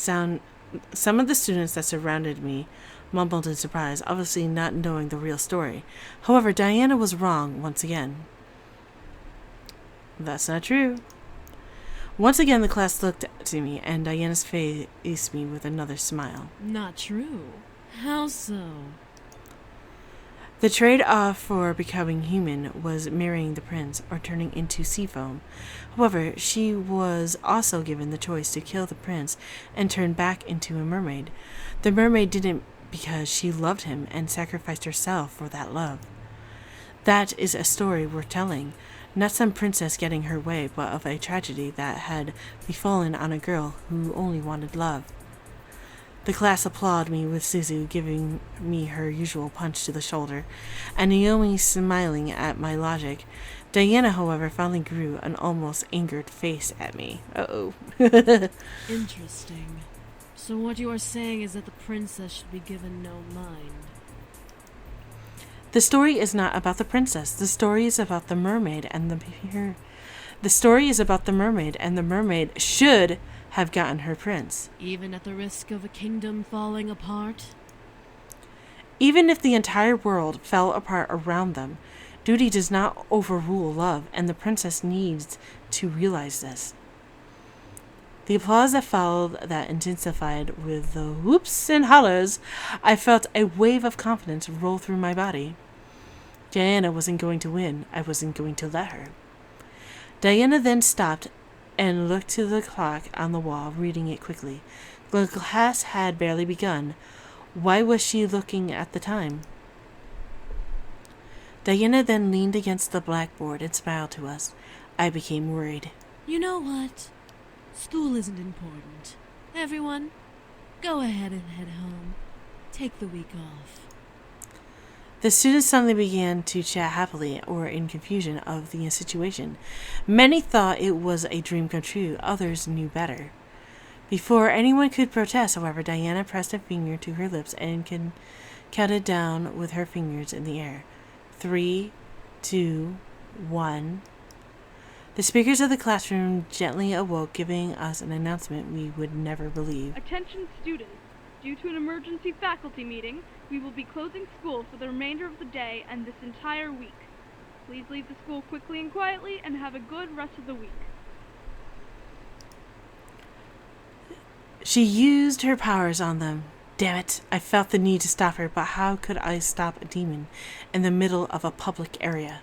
surrounded me mumbled in surprise, obviously not knowing the real story. However, Diana was wrong once again. That's not true. Once again, the class looked to me, and Diana's face faced me with another smile. Not true. How so? The trade-off for becoming human was marrying the prince or turning into sea foam. However, she was also given the choice to kill the prince and turn back into a mermaid. The mermaid didn't because she loved him and sacrificed herself for that love. That is a story worth telling. Not some princess getting her way, but of a tragedy that had befallen on a girl who only wanted love. The class applauded me, with Suzu giving me her usual punch to the shoulder, and Naomi smiling at my logic. Diana, however, finally grew an almost angered face at me. Uh-oh. Interesting. So what you are saying is that the princess should be given no mind. The story is not about the princess. The story is about the mermaid, and the story is about the mermaid, and the mermaid should have gotten her prince. Even at the risk of a kingdom falling apart? Even if the entire world fell apart around them, duty does not overrule love, and the princess needs to realize this. The applause that followed that intensified with the whoops and hollers. I felt a wave of confidence roll through my body. Diana wasn't going to win. I wasn't going to let her. Diana then stopped and looked to the clock on the wall, reading it quickly. The class had barely begun. Why was she looking at the time? Diana then leaned against the blackboard and smiled to us. I became worried. You know what? School isn't important. Everyone, go ahead and head home. Take the week off. The students suddenly began to chat happily or in confusion of the situation. Many thought it was a dream come true. Others knew better. Before anyone could protest, however, Diana pressed a finger to her lips and counted down with her fingers in the air. 3, 2, 1. The speakers of the classroom gently awoke, giving us an announcement we would never believe. Attention students. Due to an emergency faculty meeting, we will be closing school for the remainder of the day and this entire week. Please leave the school quickly and quietly and have a good rest of the week. She used her powers on them. Damn it, I felt the need to stop her, but how could I stop a demon in the middle of a public area?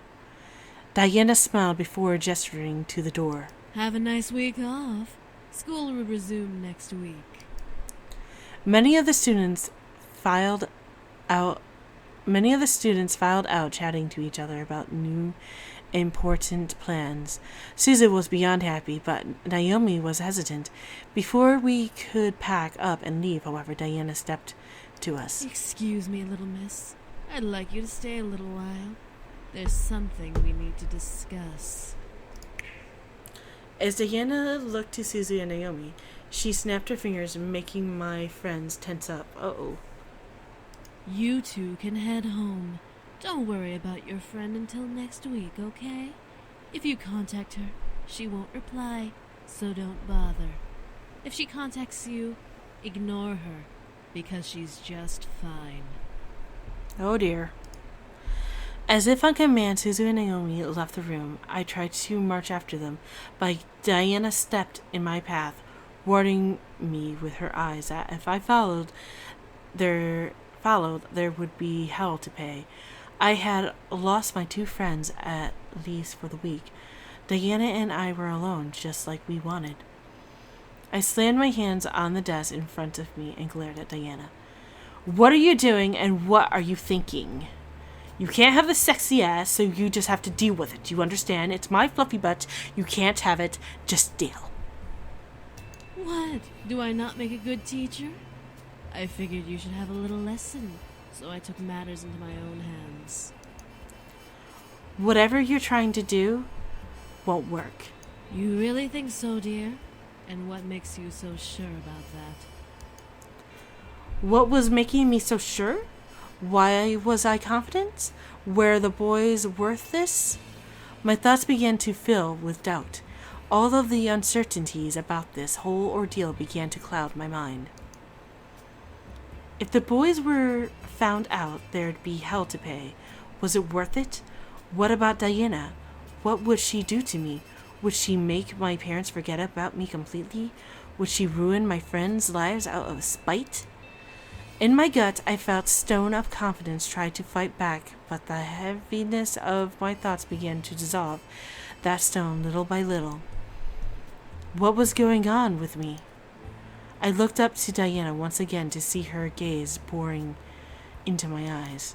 Diana smiled before gesturing to the door. Have a nice week off. School will resume next week. Many of the students filed out, chatting to each other about new important plans. Susan was beyond happy, but Naomi was hesitant. Before we could pack up and leave, however, Diana stepped to us. Excuse me, little miss. I'd like you to stay a little while. There's something we need to discuss. As Diana looked to Susie and Naomi, she snapped her fingers, making my friends tense up. Uh-oh. You two can head home. Don't worry about your friend until next week, okay? If you contact her, she won't reply, so don't bother. If she contacts you, ignore her, because she's just fine. Oh dear. As if on command, Suzu and Naomi left the room. I tried to march after them, but Diana stepped in my path, warning me with her eyes that if I followed, there would be hell to pay. I had lost my two friends, at least for the week. Diana and I were alone, just like we wanted. I slammed my hands on the desk in front of me and glared at Diana. What are you doing, and what are you thinking? You can't have the sexy ass, so you just have to deal with it. You understand? It's my fluffy butt. You can't have it. Just deal. What? Do I not make a good teacher? I figured you should have a little lesson, so I took matters into my own hands. Whatever you're trying to do won't work. You really think so, dear? And what makes you so sure about that? What was making me so sure? Why was I confident? Were the boys worth this? My thoughts began to fill with doubt. All of the uncertainties about this whole ordeal began to cloud my mind. If the boys were found out, there'd be hell to pay. Was it worth it? What about Diana? What would she do to me? Would she make my parents forget about me completely? Would she ruin my friends' lives out of spite? In my gut, I felt stone of confidence tried to fight back, but the heaviness of my thoughts began to dissolve that stone little by little. What was going on with me? I looked up to Diana once again to see her gaze pouring into my eyes.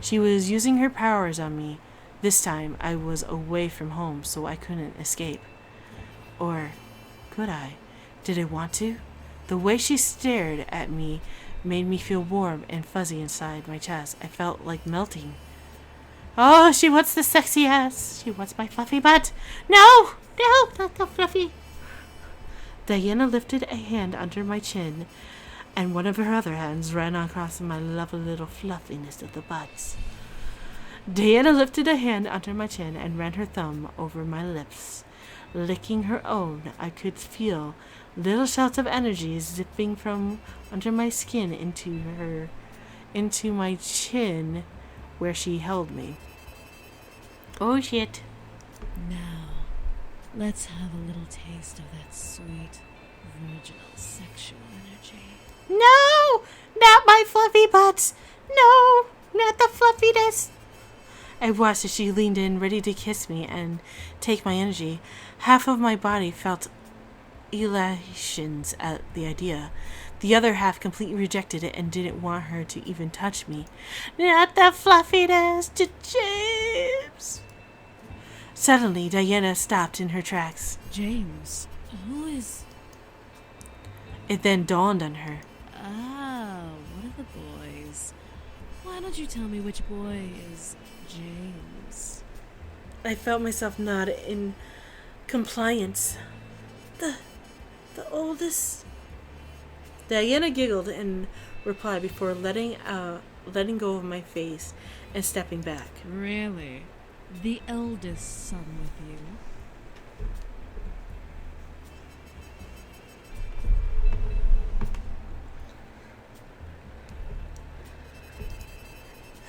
She was using her powers on me. This time I was away from home, so I couldn't escape. Or could I? Did I want to? The way she stared at me made me feel warm and fuzzy inside my chest. I felt like melting. Oh, she wants the sexy ass. She wants my fluffy butt. No, not the fluffy. Diana lifted a hand under my chin, and one of her other hands ran across my lovely little fluffiness of the butts. Diana lifted a hand under my chin and ran her thumb over my lips. Licking her own, I could feel little shots of energy zipping from under my skin into my chin where she held me. Oh shit. Now, let's have a little taste of that sweet, virginal sexual energy. No! Not my fluffy butts! No! Not the fluffiness! I watched as she leaned in, ready to kiss me and take my energy. Half of my body felt elations at the idea. The other half completely rejected it and didn't want her to even touch me. Not the fluffiness to James! Suddenly, Diana stopped in her tracks. James, who is... It then dawned on her. Ah, one of the boys. Why don't you tell me which boy is James? I felt myself nod in compliance. The oldest. Diana giggled in reply before letting go of my face and stepping back. Really? The eldest son with you?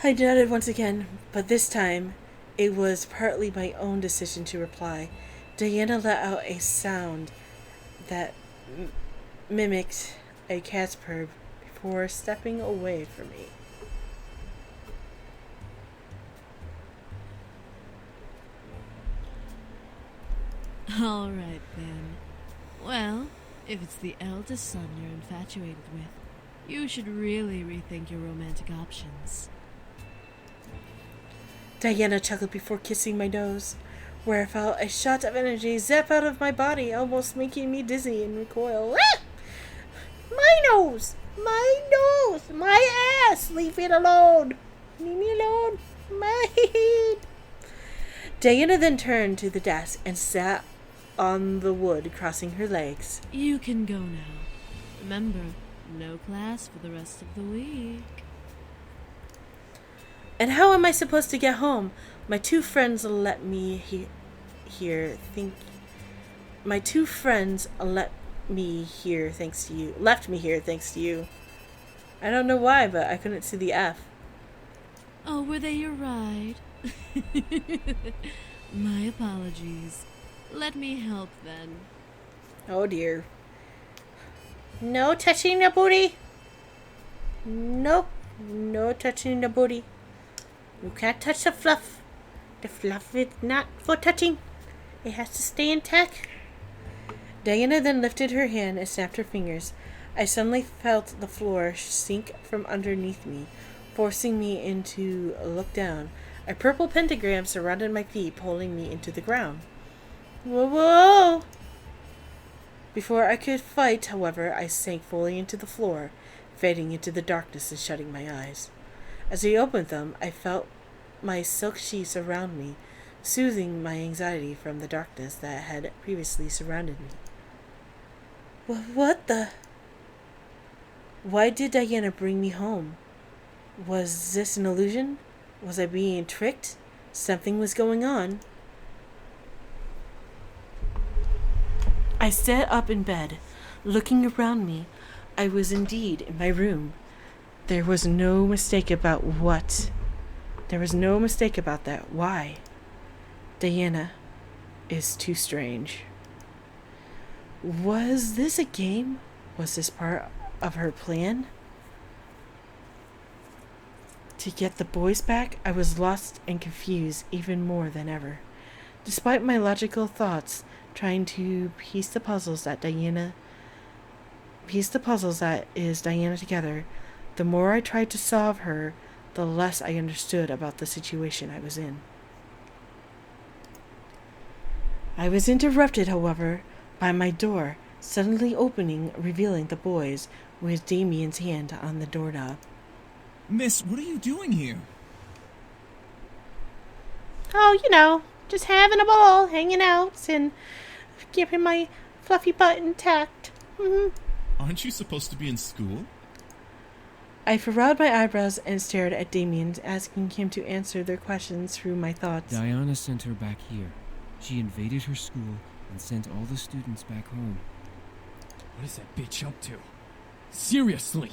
I nodded once again, but this time it was partly my own decision to reply. Diana let out a sound that mimicked a cat's purr before stepping away from me. All right, then. Well, if it's the eldest son you're infatuated with, you should really rethink your romantic options. Diana chuckled before kissing my nose, where I felt a shot of energy zap out of my body, almost making me dizzy and recoil. Ah! My nose! My nose! My ass! Leave it alone! Leave me alone! My head! Diana then turned to the desk and sat on the wood, crossing her legs. You can go now. Remember, no class for the rest of the week. And how am I supposed to get home? My two friends let me here thanks to you. Left me here thanks to you. I don't know why, but I couldn't see the F. Oh, were they your ride? My apologies. Let me help then. Oh dear. No touching the booty. Nope. No touching the booty. You can't touch the fluff. The fluff is not for touching. It has to stay intact. Diana then lifted her hand and snapped her fingers. I suddenly felt the floor sink from underneath me, forcing me into a look down. A purple pentagram surrounded my feet, pulling me into the ground. Whoa, whoa! Before I could fight, however, I sank fully into the floor, fading into the darkness and shutting my eyes. As I opened them, I felt my silk sheets around me, soothing my anxiety from the darkness that had previously surrounded me. What the? Why did Diana bring me home? Was this an illusion? Was I being tricked? Something was going on. I sat up in bed, looking around me. I was indeed in my room. There was no mistake about what. There was no mistake about that. Why? Diana is too strange. Was this a game? Was this part of her plan? To get the boys back, I was lost and confused even more than ever. Despite my logical thoughts, trying to piece the puzzles that is Diana together, the more I tried to solve her, the less I understood about the situation I was in. I was interrupted, however, by my door suddenly opening, revealing the boys with Damien's hand on the doorknob. Miss, what are you doing here? Oh, you know, just having a ball, hanging out, and keeping my fluffy butt intact. Aren't you supposed to be in school? I furrowed my eyebrows and stared at Damien, asking him to answer their questions through my thoughts. Diana sent her back here. She invaded her school and sent all the students back home. What is that bitch up to? Seriously!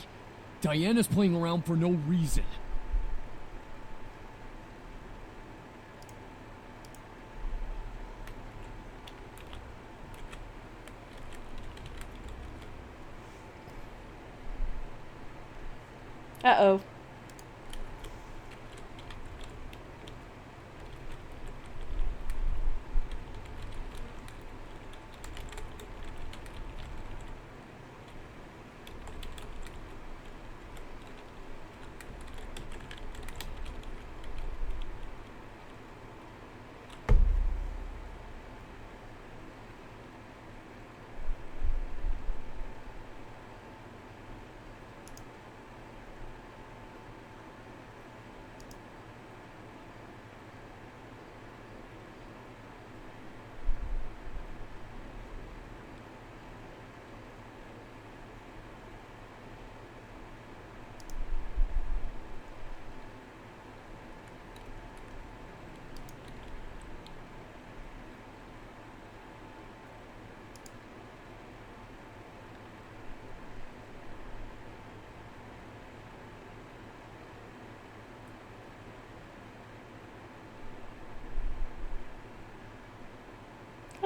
Diana's playing around for no reason. Uh-oh.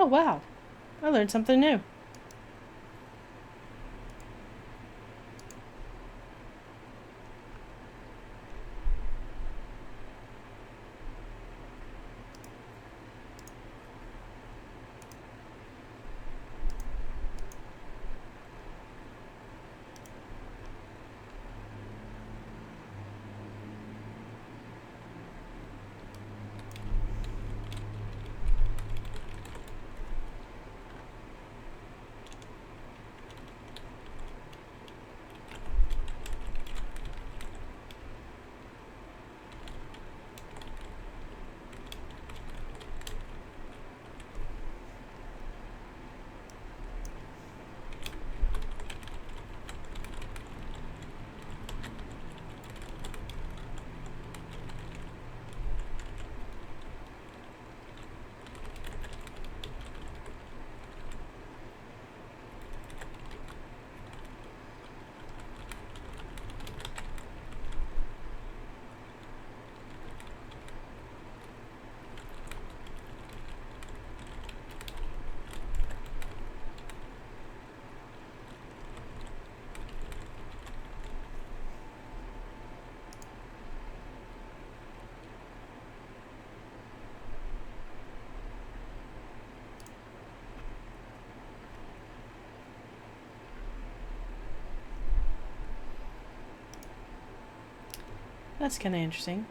Oh, wow. I learned something new. That's kind of interesting.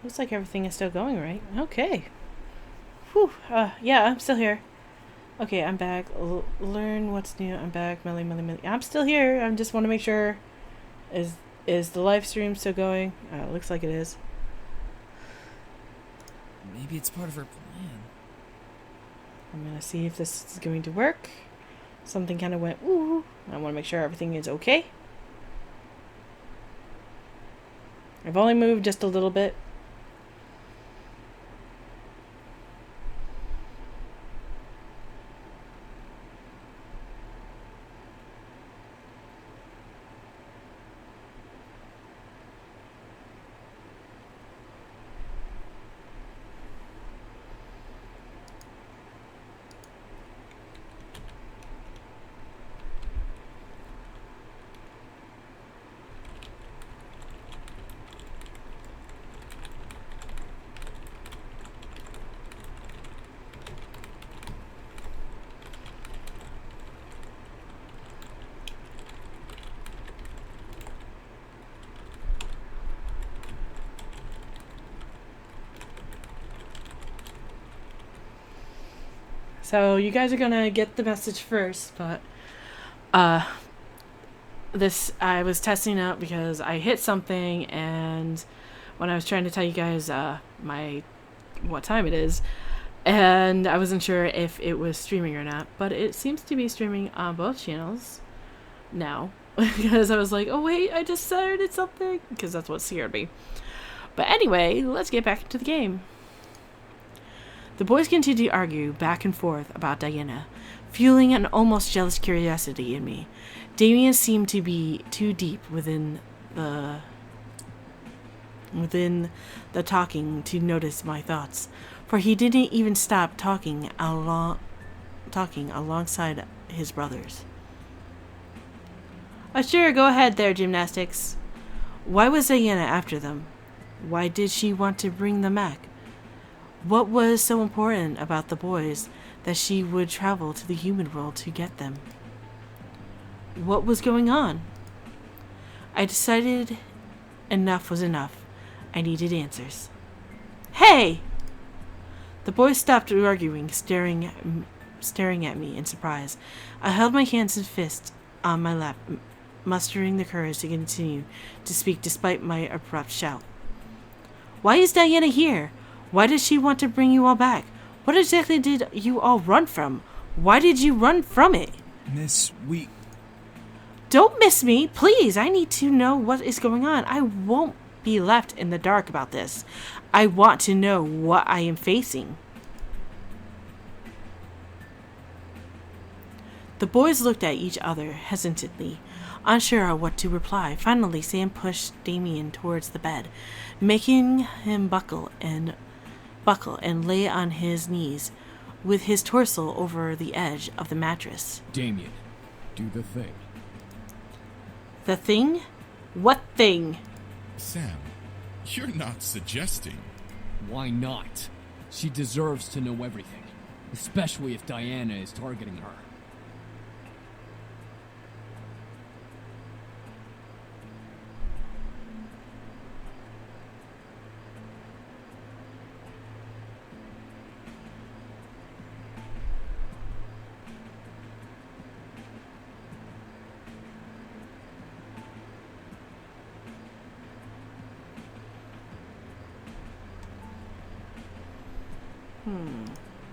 Looks like everything is still going right. Okay. Whew. Yeah, I'm still here. Okay, I'm back. Learn what's new. I'm back. Meli. I'm still here. I just want to make sure. Is the live stream still going? Looks like it is. Maybe it's part of her plan. I'm gonna see if this is going to work. Something kind of went ooh. I want to make sure everything is okay. I've only moved just a little bit. So you guys are gonna get the message first, but this I was testing out because I hit something, and when I was trying to tell you guys what time it is, and I wasn't sure if it was streaming or not, but it seems to be streaming on both channels now. Because I was like, oh wait, I just started something, because that's what scared me. But anyway, let's get back into the game. The boys continued to argue back and forth about Diana, fueling an almost jealous curiosity in me. Damien seemed to be too deep within the talking to notice my thoughts, for he didn't even stop talking alongside his brothers. Sure, go ahead there, Gymnastics. Why was Diana after them? Why did she want to bring them back? What was so important about the boys that she would travel to the human world to get them? What was going on? I decided enough was enough. I needed answers. Hey! The boys stopped arguing, staring at me in surprise. I held my hands and fists on my lap, mustering the courage to continue to speak despite my abrupt shout. Why is Diana here? Why did she want to bring you all back? What exactly did you all run from? Why did you run from it? Miss, we... Don't miss me, please. I need to know what is going on. I won't be left in the dark about this. I want to know what I am facing. The boys looked at each other hesitantly, unsure of what to reply. Finally, Sam pushed Damien towards the bed, making him buckle and lay on his knees with his torso over the edge of the mattress. Damien, do the thing. The thing? What thing? Sam, you're not suggesting. Why not? She deserves to know everything, especially if Diana is targeting her.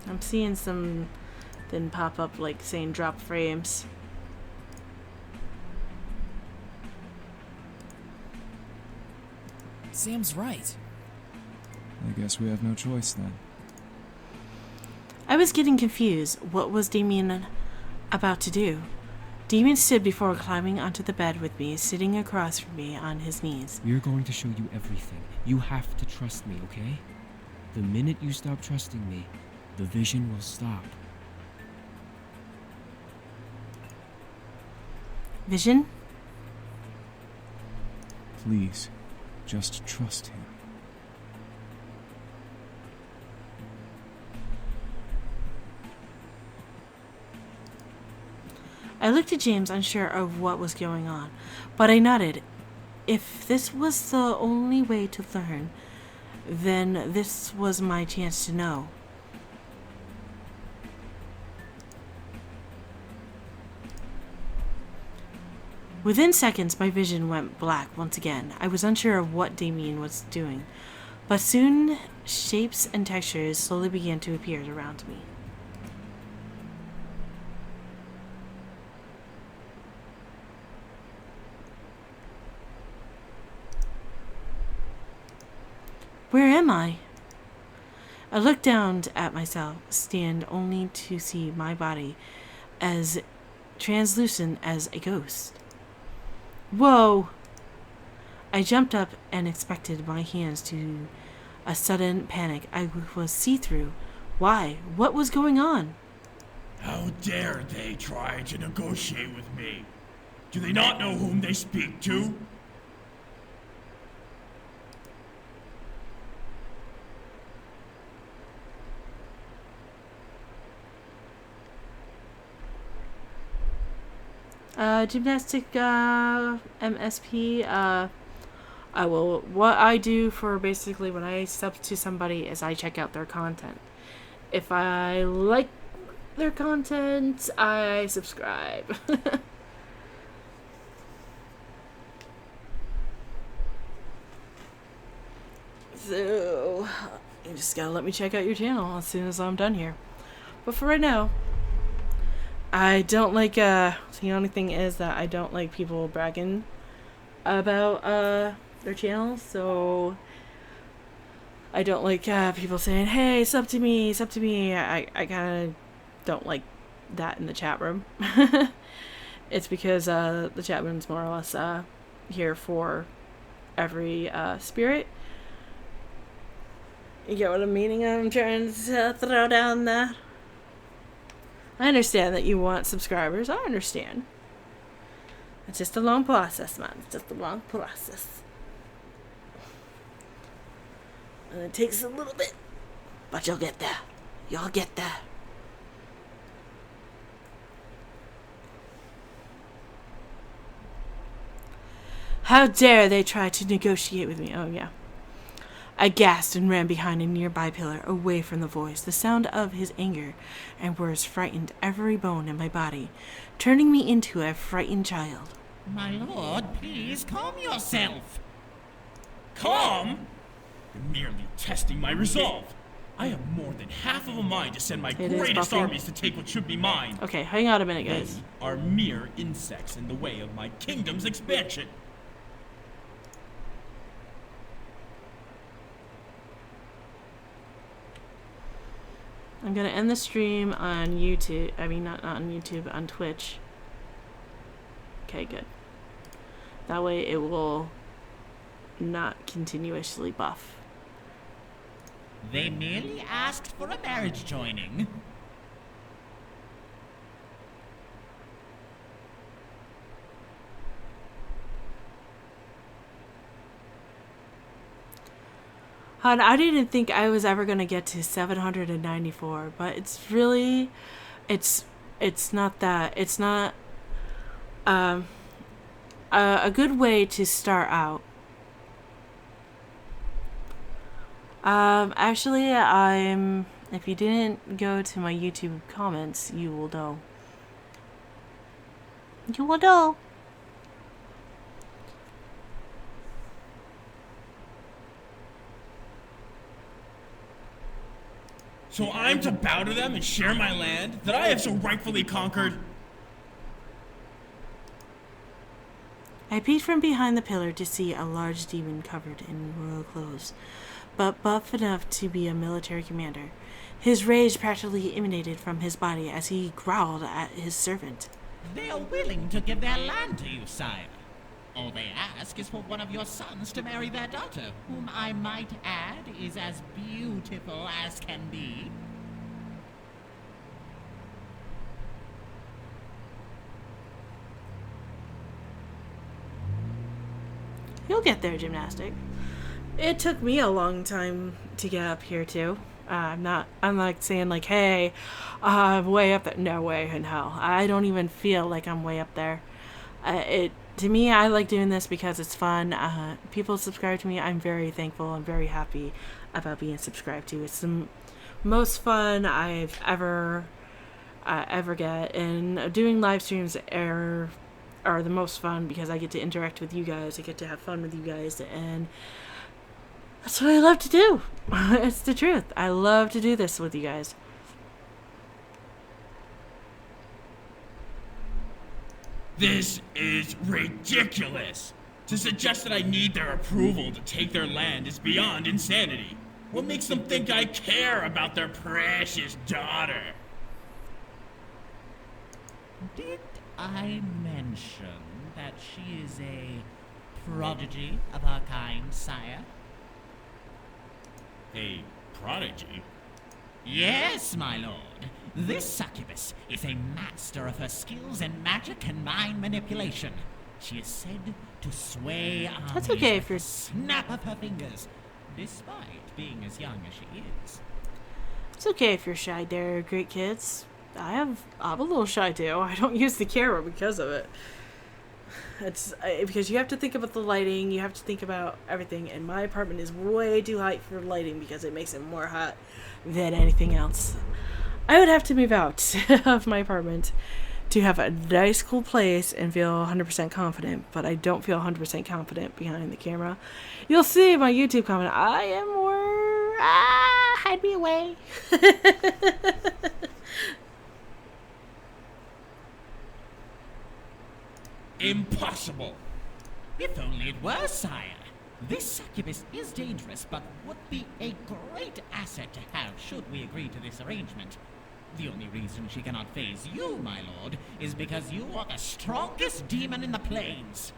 I'm seeing something pop up like saying drop frames. Sam's right. I guess we have no choice then. I was getting confused. What was Damien about to do? Damien stood before climbing onto the bed with me, sitting across from me on his knees. We're going to show you everything. You have to trust me, okay? The minute you stop trusting me, the vision will stop. Vision? Please, just trust him. I looked at James, unsure of what was going on, but I nodded. If this was the only way to learn, then this was my chance to know. Within seconds, my vision went black once again. I was unsure of what Damien was doing, but soon shapes and textures slowly began to appear around me. Where am I? I looked down at myself, stand only to see my body as translucent as a ghost. Whoa! I jumped up and expected my hands to a sudden panic. I was see-through. Why? What was going on? How dare they try to negotiate with me? Do they not know whom they speak to? Gymnastic, MSP, what I do for basically when I sub to somebody is I check out their content. If I like their content, I subscribe. So, you just gotta let me check out your channel as soon as I'm done here. But for right now, I don't like, the only thing is that I don't like people bragging about, their channels, so I don't like, people saying, hey, sub to me, sub to me. I kind of don't like that in the chat room. It's because, the chat room's more or less, here for every, spirit. You get what I'm meaning? I'm trying to throw down there. I understand that you want subscribers. I understand. It's just a long process, man. It's just a long process. And it takes a little bit. But you'll get there. You'll get there. How dare they try to negotiate with me? Oh, yeah. I gasped and ran behind a nearby pillar, away from the voice. The sound of his anger and words frightened every bone in my body, turning me into a frightened child. My lord, please calm yourself. Calm? You're merely testing my resolve. I have more than half of a mind to send my greatest armies to take what should be mine. Okay, hang on a minute, guys. They are mere insects in the way of my kingdom's expansion. I'm gonna end the stream on YouTube. I mean, not on YouTube, on Twitch. Okay, good. That way it will not continuously buff. They merely asked for a marriage joining. Hon, I didn't think I was ever gonna get to 794, but it's really, it's not that. It's not a good way to start out. Actually, if you didn't go to my YouTube comments, you will know. You will know. So I'm to bow to them and share my land that I have so rightfully conquered? I peeked from behind the pillar to see a large demon covered in royal clothes, but buff enough to be a military commander. His rage practically emanated from his body as he growled at his servant. They are willing to give their land to you, sire. All they ask is for one of your sons to marry their daughter, whom I might add is as beautiful as can be. You'll get there, Gymnastic. It took me a long time to get up here too. I'm like saying like, hey, way up there. No way in hell. I don't even feel like I'm way up there. To me, I like doing this because it's fun. People subscribe to me. I'm very thankful. I'm very happy about being subscribed to. It's the most fun I've ever get. And doing live streams are the most fun because I get to interact with you guys. I get to have fun with you guys. And that's what I love to do. It's the truth. I love to do this with you guys. This is ridiculous! To suggest that I need their approval to take their land is beyond insanity. What makes them think I care about their precious daughter? Did I mention that she is a prodigy of her kind, sire? A prodigy? Yes, my lord. This succubus is a master of her skills in magic and mind manipulation. She is said to sway armies That's okay if with you're a snap of her fingers, despite being as young as she is. It's okay if you're shy there, great kids. I'm a little shy too. I don't use the camera because of it. It's because you have to think about the lighting, you have to think about everything, and my apartment is way too hot for lighting because it makes it more hot than anything else. I would have to move out of my apartment to have a nice, cool place and feel 100% confident, but I don't feel 100% confident behind the camera. You'll see in my YouTube comment, I am more, hide me away. Impossible! If only it were, sire. This succubus is dangerous, but would be a great asset to have should we agree to this arrangement. The only reason she cannot faze you, my lord, is because you are the strongest demon in the plains.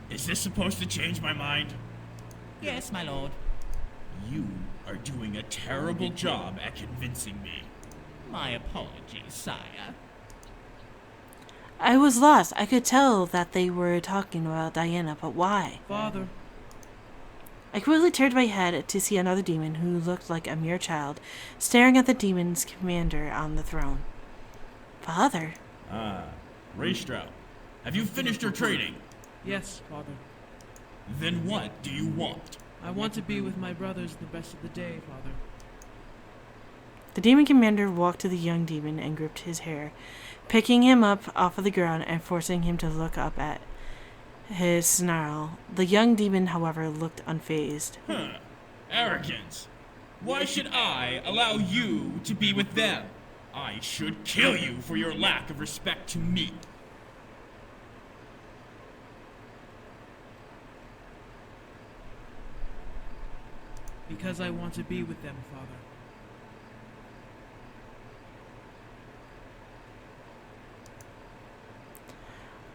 Is this supposed to change my mind? Yes, my lord. You are doing a terrible job at convincing me. My apologies, sire. I was lost. I could tell that they were talking about Diana, but why? Father. I quickly turned my head to see another demon who looked like a mere child, staring at the demon's commander on the throne. Father? Raystrout. Have you finished your training? Yes, Father. Then what do you want? I want to be with my brothers the rest of the day, Father. The demon commander walked to the young demon and gripped his hair, picking him up off of the ground and forcing him to look up at his snarl. The young demon, however, looked unfazed. Arrogance. Why should I allow you to be with them? I should kill you for your lack of respect to me. Because I want to be with them, Father.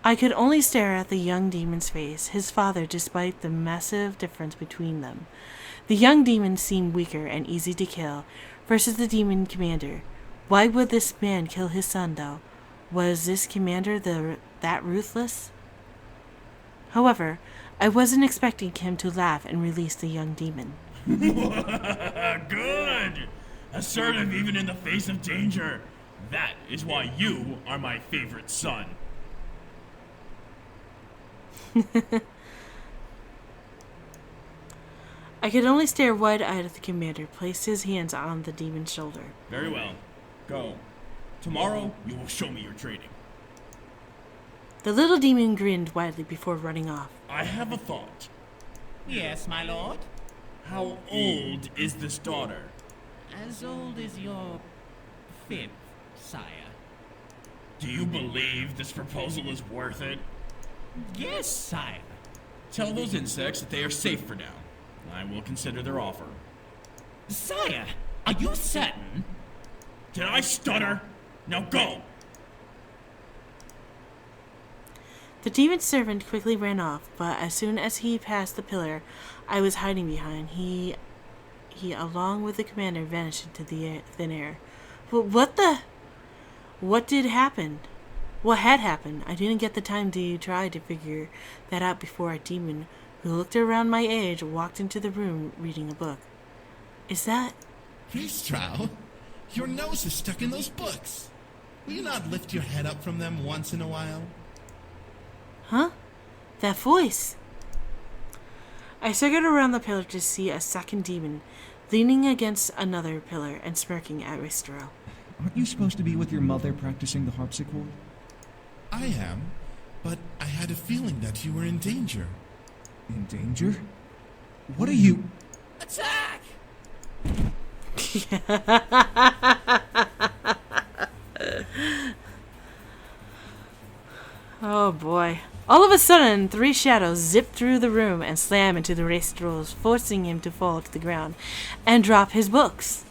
I could only stare at the young demon's face, his father, despite the massive difference between them. The young demon seemed weaker and easy to kill versus the demon commander. Why would this man kill his son, though? Was this commander that ruthless? However, I wasn't expecting him to laugh and release the young demon. Good! Assertive even in the face of danger. That is why you are my favorite son. I could only stare wide-eyed at the commander place his hands on the demon's shoulder. Very well. Go. Tomorrow, you will show me your training. The little demon grinned widely before running off. I have a thought. Yes, my lord? How old is this daughter? As old as your 5th, sire. Do you believe this proposal is worth it? Yes, sire. Tell those insects that they are safe for now. I will consider their offer. Sire, are you certain? Did I stutter? Now go! The demon servant quickly ran off, but as soon as he passed the pillar I was hiding behind, he along with the commander vanished into the thin air. What did happen? What had happened? I didn't get the time to try to figure that out before a demon who looked around my age walked into the room reading a book. Is that... Raestrow, your nose is stuck in those books. Will you not lift your head up from them once in a while? Huh? That voice. I circled around the pillar to see a second demon leaning against another pillar and smirking at Raestrow. Aren't you supposed to be with your mother practicing the harpsichord? I am, but I had a feeling that you were in danger. In danger? What are you... Attack! Oh boy. All of a sudden, 3 shadows zipped through the room and slammed into the Raestrow, forcing him to fall to the ground and drop his books.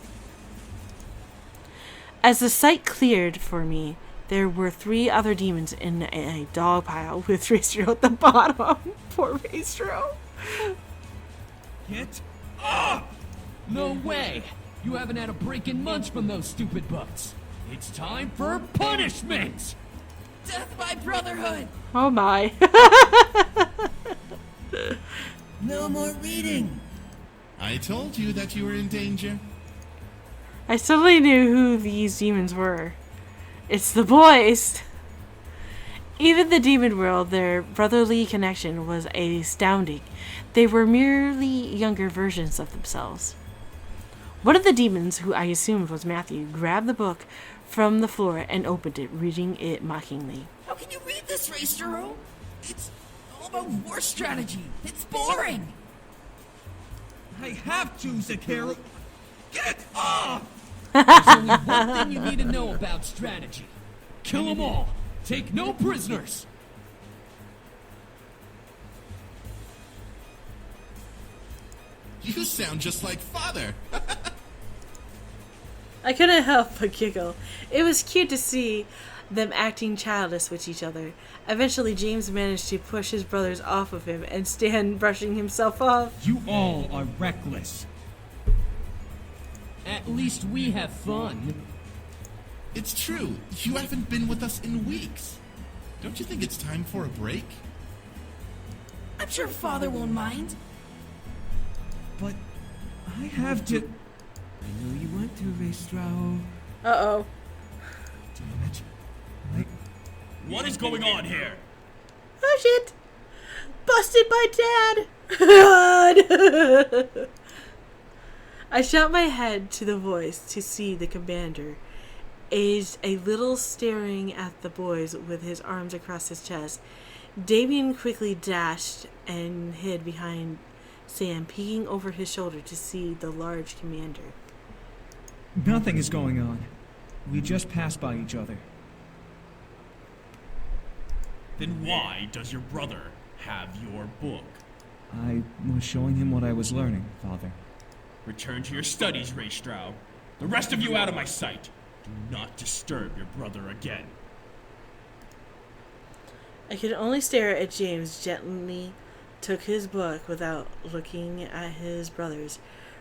As the sight cleared for me, there were 3 other demons in a dog pile with Raestrow at the bottom. Poor Raestrow. Get up! No way! You haven't had a break in months from those stupid books. It's time for punishment! Death by brotherhood! Oh my. No more reading! I told you that you were in danger. I suddenly knew who these demons were. It's the boys. Even the demon world, their brotherly connection was astounding. They were merely younger versions of themselves. One of the demons, who I assumed was Matthew, grabbed the book from the floor and opened it, reading it mockingly. How can you read this, Raestrow? It's all about war strategy. It's boring. I have to, Zakaru. Get off! There's only one thing you need to know about strategy. Kill them all. Take no prisoners. You sound just like father. I couldn't help but giggle. It was cute to see them acting childish with each other. Eventually, James managed to push his brothers off of him and stand brushing himself off. You all are reckless. At least we have fun. It's true. You haven't been with us in weeks. Don't you think it's time for a break? I'm sure Father won't mind. But I have to... I know you want to, Raestrow. Uh-oh. Damn it. What is going on here? Oh shit! Busted my dad! I shot my head to the voice to see the commander, aged a little, staring at the boys with his arms across his chest. Damien quickly dashed and hid behind Sam, peeking over his shoulder to see the large commander. Nothing is going on. We just passed by each other. Then why does your brother have your book? I was showing him what I was learning, Father. Return to your studies, Raestrow. The rest of you out of my sight. Do not disturb your brother again. I could only stare at James gently took his book without looking at his brothers.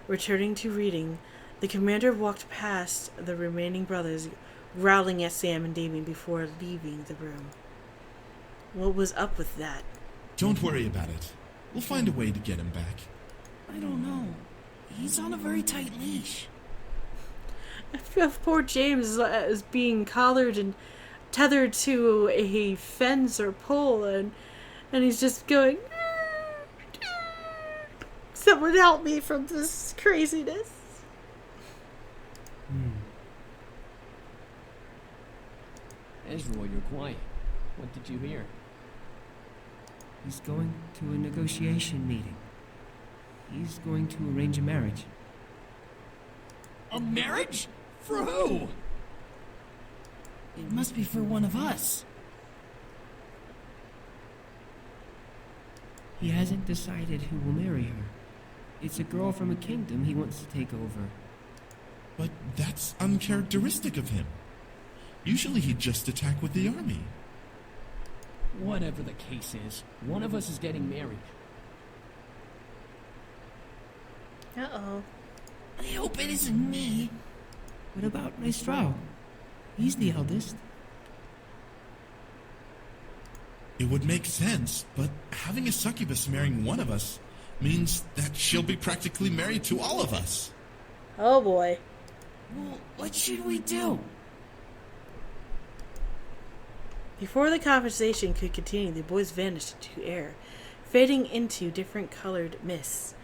Returning to reading, the commander walked past the remaining brothers, growling at Sam and Damien before leaving the room. What was up with that? Don't worry about it. We'll find a way to get him back. I don't know. He's on a very tight leash. I feel poor James is being collared and tethered to a fence or pole, and he's just going, someone help me from this craziness. Ezra, you're quiet. What did you hear? He's going to a negotiation meeting. He's going to arrange a marriage. A marriage? For who? It must be for one of us. He hasn't decided who will marry her. It's a girl from a kingdom he wants to take over. But that's uncharacteristic of him. Usually he'd just attack with the army. Whatever the case is, one of us is getting married. Uh-oh. I hope it isn't me. What about Maestro? He's the eldest. It would make sense, but having a succubus marrying one of us means that she'll be practically married to all of us. Oh boy. Well, what should we do? Before the conversation could continue, the boys vanished into air, fading into different colored mists.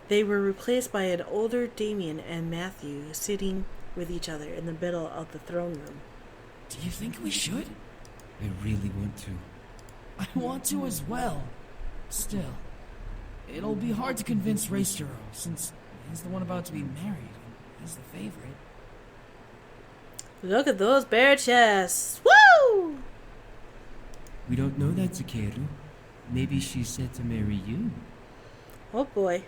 They were replaced by an older Damien and Matthew sitting with each other in the middle of the throne room. Do you think we should? I really want to. I want to as well. Still, it'll be hard to convince Racero, since he's the one about to be married. He's the favorite. Look at those bare chests! Woo! We don't know that, Zakeru. Maybe she's set to marry you. Oh boy.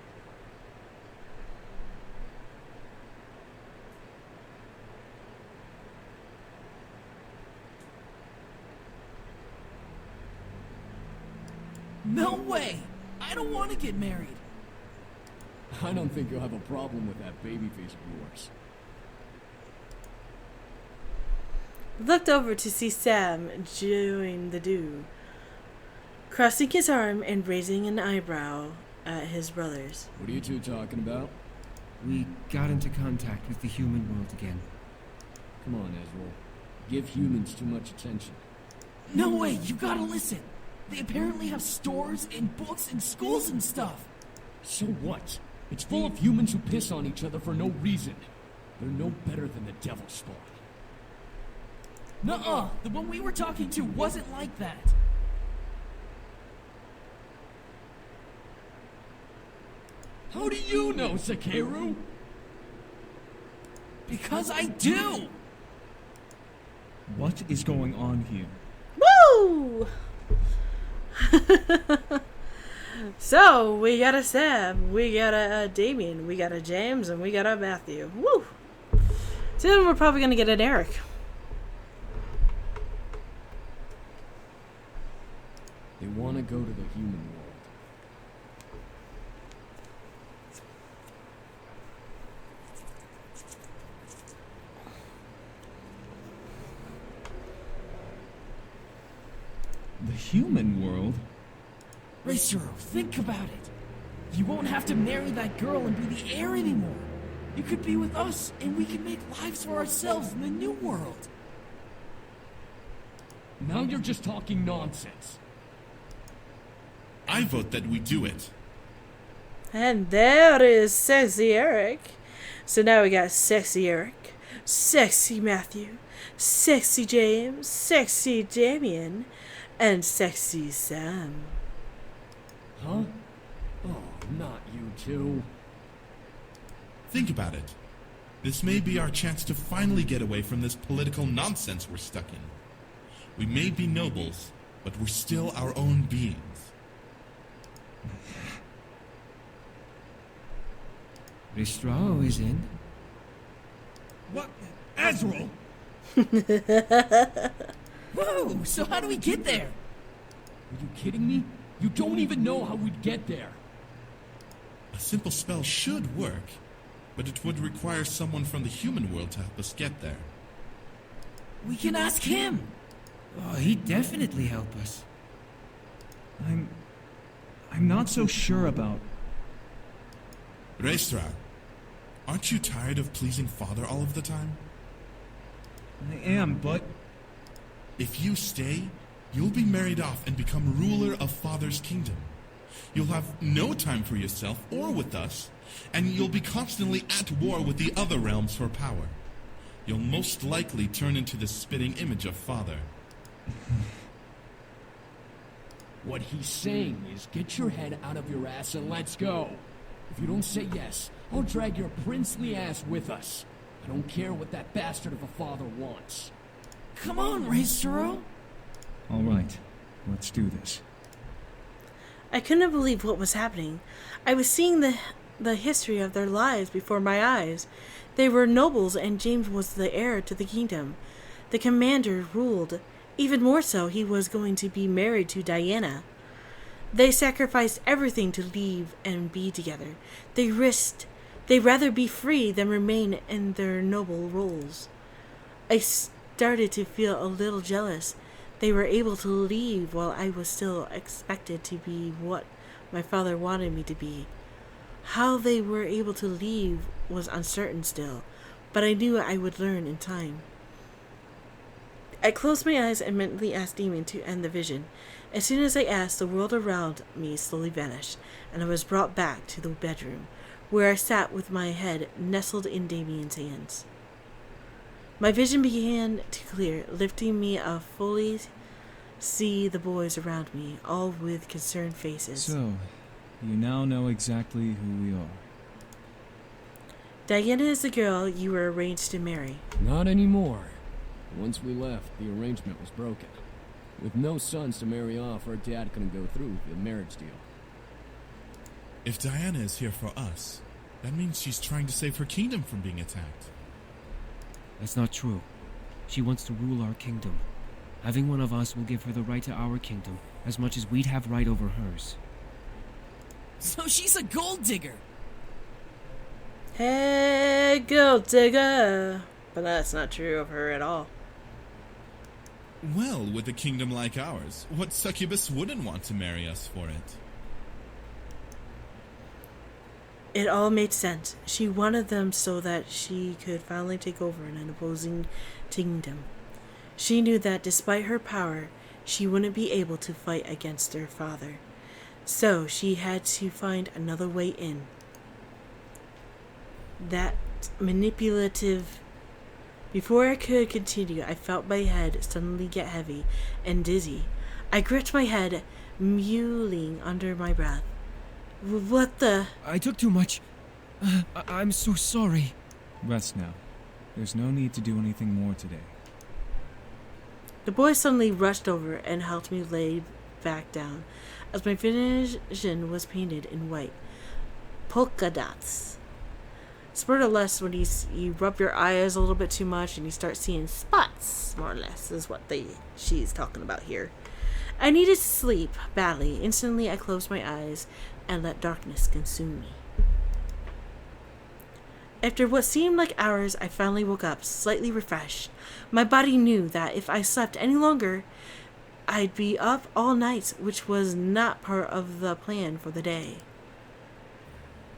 No way! I don't want to get married. I don't think you'll have a problem with that baby face of yours. Looked over to see Sam join the do, crossing his arm and raising an eyebrow at his brothers. What are you two talking about? We got into contact with the human world again. Come on, Ezra. Give humans too much attention. No way! You gotta listen! They apparently have stores and books and schools and stuff! So what? It's full of humans who piss on each other for no reason. They're no better than the devil spawn. Nuh-uh! The one we were talking to wasn't like that! How do you know, Zakeru? Because I do! What is going on here? Woo! So, we got a Sam, we got a Damien, we got a James, and we got a Matthew. Woo! Soon we're probably gonna get an Eric. They want to go to the human world. The human world? Racero, think about it. You won't have to marry that girl and be the heir anymore. You could be with us, and we can make lives for ourselves in the new world. Now you're just talking nonsense. I vote that we do it. And there is Sexy Eric. So now we got Sexy Eric, Sexy Matthew, Sexy James, Sexy Damien, and Sexy Sam. Huh? Oh, not you two. Think about it. This may be our chance to finally get away from this political nonsense we're stuck in. We may be nobles, but we're still our own beings. Ristro is in. What? Azrael? Whoa! So how do we get there? Are you kidding me? You don't even know how we'd get there. A simple spell should work, but it would require someone from the human world to help us get there. We can ask him. Oh, he'd definitely help us. I'm not so sure about... Restra, aren't you tired of pleasing Father all of the time? I am, but... If you stay, you'll be married off and become ruler of Father's kingdom. You'll have no time for yourself or with us, and you'll be constantly at war with the other realms for power. You'll most likely turn into the spitting image of Father. What he's saying is get your head out of your ass and let's go. If you don't say yes, I'll drag your princely ass with us. I don't care what that bastard of a father wants. Come on, Raistero. All right, let's do this. I couldn't believe what was happening. I was seeing the history of their lives before my eyes. They were nobles and James was the heir to the kingdom. The commander ruled. Even more so, he was going to be married to Diana. They sacrificed everything to leave and be together. They risked. They'd rather be free than remain in their noble roles. I started to feel a little jealous. They were able to leave while I was still expected to be what my father wanted me to be. How they were able to leave was uncertain still, but I knew I would learn in time. I closed my eyes and mentally asked Damien to end the vision. As soon as I asked, the world around me slowly vanished, and I was brought back to the bedroom, where I sat with my head nestled in Damien's hands. My vision began to clear, lifting me up fully see the boys around me, all with concerned faces. So, you now know exactly who we are. Diana is the girl you were arranged to marry. Not anymore. Once we left, the arrangement was broken. With no sons to marry off, our dad couldn't go through with the marriage deal. If Diana is here for us, that means she's trying to save her kingdom from being attacked. That's not true. She wants to rule our kingdom. Having one of us will give her the right to our kingdom, as much as we'd have right over hers. So she's a gold digger. Hey, gold digger. But that's not true of her at all. Well, with a kingdom like ours, what succubus wouldn't want to marry us for it? It all made sense. She wanted them so that she could finally take over in an opposing kingdom. She knew that despite her power, she wouldn't be able to fight against her father. So she had to find another way in. That manipulative... Before I could continue, I felt my head suddenly get heavy and dizzy. I gripped my head, mewling under my breath. What the... I took too much. I'm so sorry. Rest now. There's no need to do anything more today. The boy suddenly rushed over and helped me lay back down, as my vision was painted in white. Polka dots. Spurt or less when you rub your eyes a little bit too much and you start seeing spots, more or less, is what she's talking about here. I needed to sleep badly. Instantly, I closed my eyes and let darkness consume me. After what seemed like hours, I finally woke up, slightly refreshed. My body knew that if I slept any longer, I'd be up all night, which was not part of the plan for the day.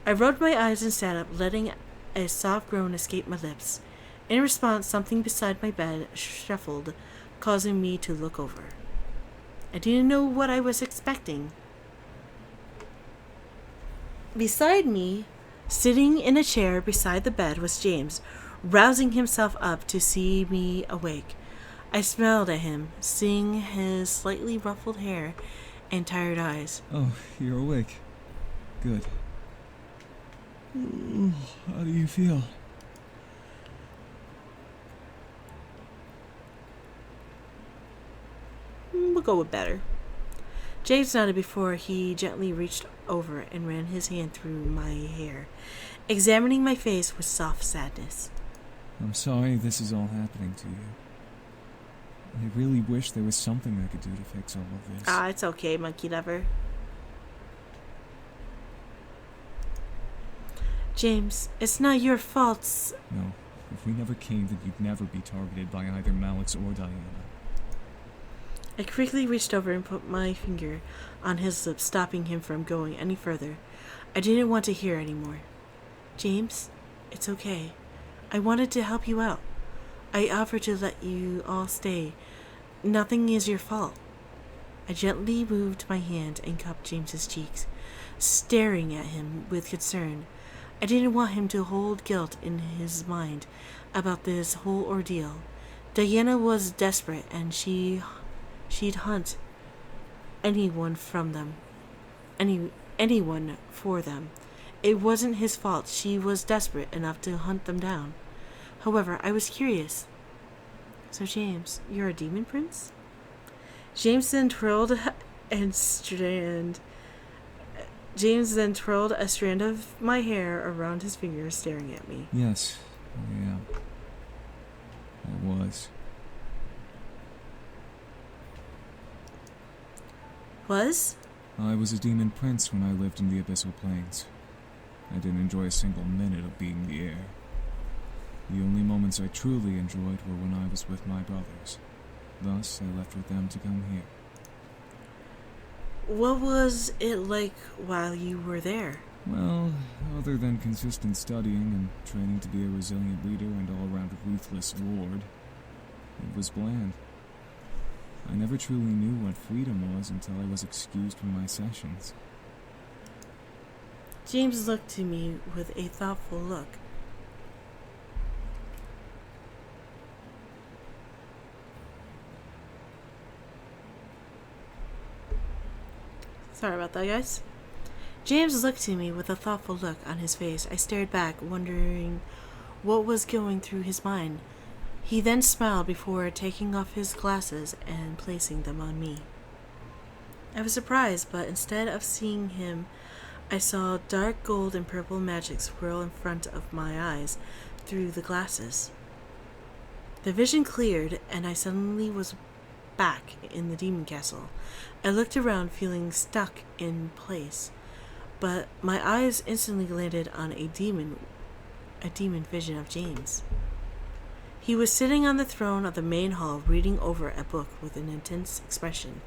I rubbed my eyes and sat up, letting a soft groan escape my lips. In response, something beside my bed shuffled, causing me to look over. I didn't know what I was expecting. Beside me, sitting in a chair beside the bed, was James, rousing himself up to see me awake. I smiled at him, seeing his slightly ruffled hair and tired eyes. Oh, you're awake. Good. How do you feel? We'll go with better. James nodded before he gently reached over and ran his hand through my hair, examining my face with soft sadness. I'm sorry this is all happening to you. I really wish there was something I could do to fix all of this. It's okay, monkey lover. James, it's not your fault. No, if we never came, then you'd never be targeted by either Malix or Diana. I quickly reached over and put my finger on his lips, stopping him from going any further. I didn't want to hear anymore. James, it's okay. I wanted to help you out. I offered to let you all stay. Nothing is your fault. I gently moved my hand and cupped James's cheeks, staring at him with concern. I didn't want him to hold guilt in his mind about this whole ordeal. Diana was desperate, and she'd hunt anyone from them. Anyone for them. It wasn't his fault. She was desperate enough to hunt them down. However, I was curious. So, James, you're a demon prince? James then twirled a strand of my hair around his finger, staring at me. Yes, I am. I was. Was? I was a demon prince when I lived in the Abyssal Plains. I didn't enjoy a single minute of being the heir. The only moments I truly enjoyed were when I was with my brothers. Thus, I left with them to come here. What was it like while you were there? Well, other than consistent studying and training to be a resilient leader and all-around ruthless lord, it was bland. I never truly knew what freedom was until I was excused from my sessions. James looked to me with a thoughtful look. Sorry about that, guys. James looked at me with a thoughtful look on his face. I stared back, wondering what was going through his mind. He then smiled before taking off his glasses and placing them on me. I was surprised, but instead of seeing him, I saw dark gold and purple magic swirl in front of my eyes through the glasses. The vision cleared, and I suddenly was back in the demon castle. I looked around, feeling stuck in place, but my eyes instantly landed on a demon vision of James. He was sitting on the throne of the main hall, reading over a book with an intense expression.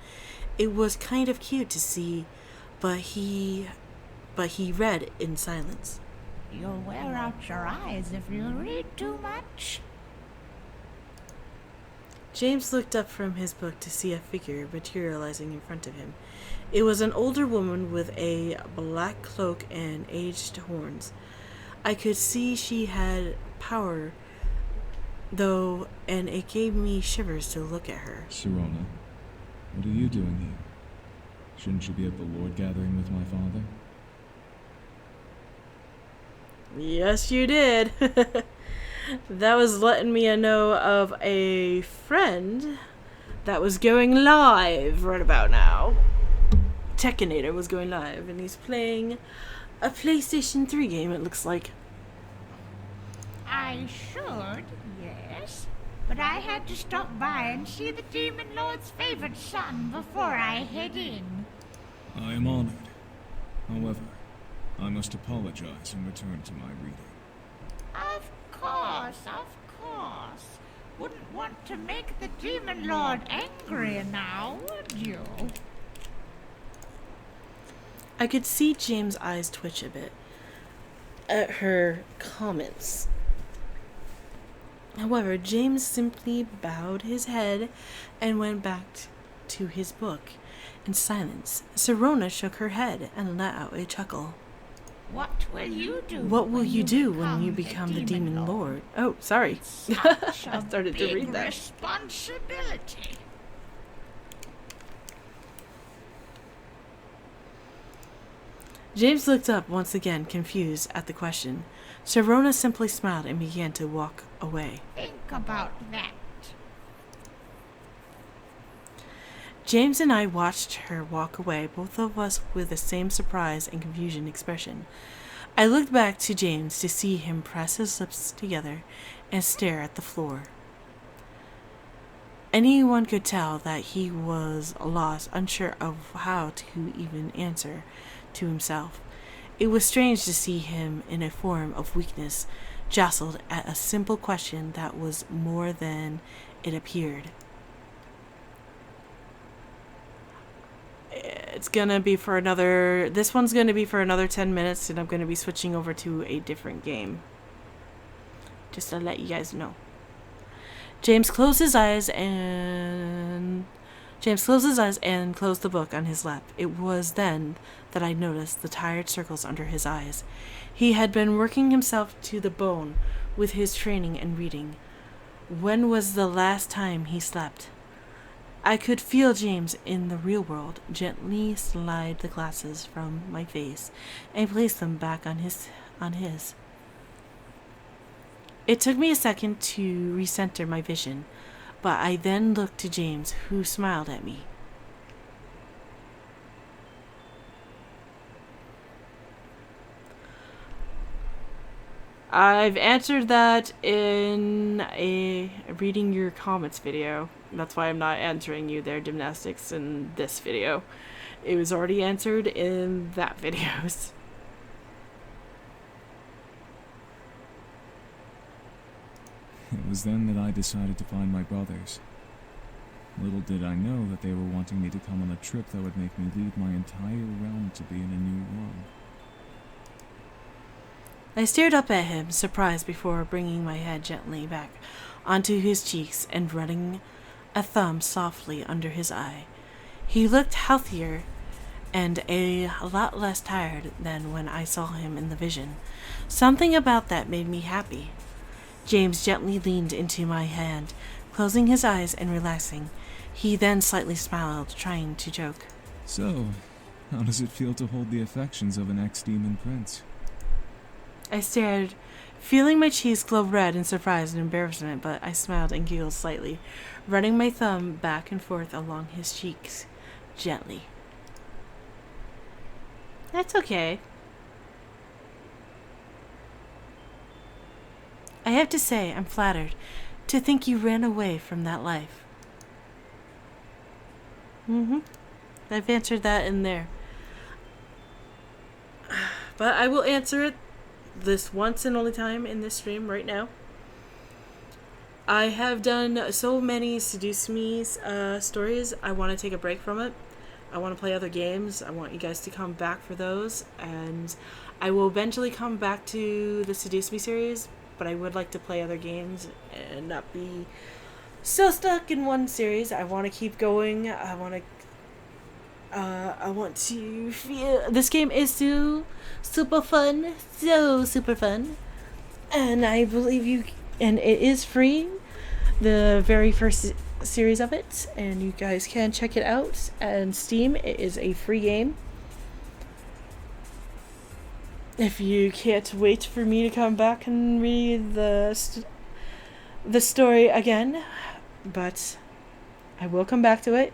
It was kind of cute to see, but he read in silence. You'll wear out your eyes if you read too much. James looked up from his book to see a figure materializing in front of him. It was an older woman with a black cloak and aged horns. I could see she had power, though, and it gave me shivers to look at her. Sirona, what are you doing here? Shouldn't you be at the Lord gathering with my father? Yes, you did. That was letting me know of a friend that was going live right about now. Tekinator was going live, and he's playing a PlayStation 3 game, it looks like. I should, yes. But I had to stop by and see the Demon Lord's favorite son before I head in. I am honored. However, I must apologize and return to my reading. Of course. Wouldn't want to make the Demon Lord angry now, would you? I could see James' eyes twitch a bit at her comments. However, James simply bowed his head and went back to his book in silence. Sirona shook her head and let out a chuckle. What will you do? What will you do when you become the Demon Lord? Oh, sorry. I started to read that. Responsibility. James looked up once again, confused at the question. Sirona simply smiled and began to walk away. Think about that. James and I watched her walk away, both of us with the same surprise and confusion expression. I looked back to James to see him press his lips together and stare at the floor. Anyone could tell that he was lost, unsure of how to even answer to himself. It was strange to see him in a form of weakness, jostled at a simple question that was more than it appeared. It's gonna be for another... This one's gonna be for another 10 minutes, and I'm gonna be switching over to a different game. Just to let you guys know. James closed his eyes and closed the book on his lap. It was then that I noticed the tired circles under his eyes. He had been working himself to the bone with his training and reading. When was the last time he slept? I could feel James in the real world gently slide the glasses from my face and place them back on his. It took me a second to recenter my vision, but I then looked to James, who smiled at me. I've answered that in a reading your comments video. That's why I'm not answering you their gymnastics in this video. It was already answered in that videos. It was then that I decided to find my brothers. Little did I know that they were wanting me to come on a trip that would make me leave my entire realm to be in a new world. I stared up at him, surprised, before bringing my head gently back onto his cheeks and running a thumb softly under his eye. He looked healthier and a lot less tired than when I saw him in the vision. Something about that made me happy. James gently leaned into my hand, closing his eyes and relaxing. He then slightly smiled, trying to joke. So, how does it feel to hold the affections of an ex-demon prince? I stared, feeling my cheeks glow red in surprise and embarrassment, but I smiled and giggled slightly, running my thumb back and forth along his cheeks, gently. That's okay. I have to say, I'm flattered to think you ran away from that life. I've answered that in there. But I will answer it this once and only time in this stream right now. I have done so many Seduce Me stories. I want to take a break from it. I want to play other games. I want you guys to come back for those. And I will eventually come back to the Seduce Me series. But I would like to play other games and not be so stuck in one series. I want to keep going. I want to feel... This game is so super fun. So super fun. And I believe you... And it is free. The very first series of it. And you guys can check it out. And Steam, it is a free game. If you can't wait for me to come back and read the story again. But I will come back to it.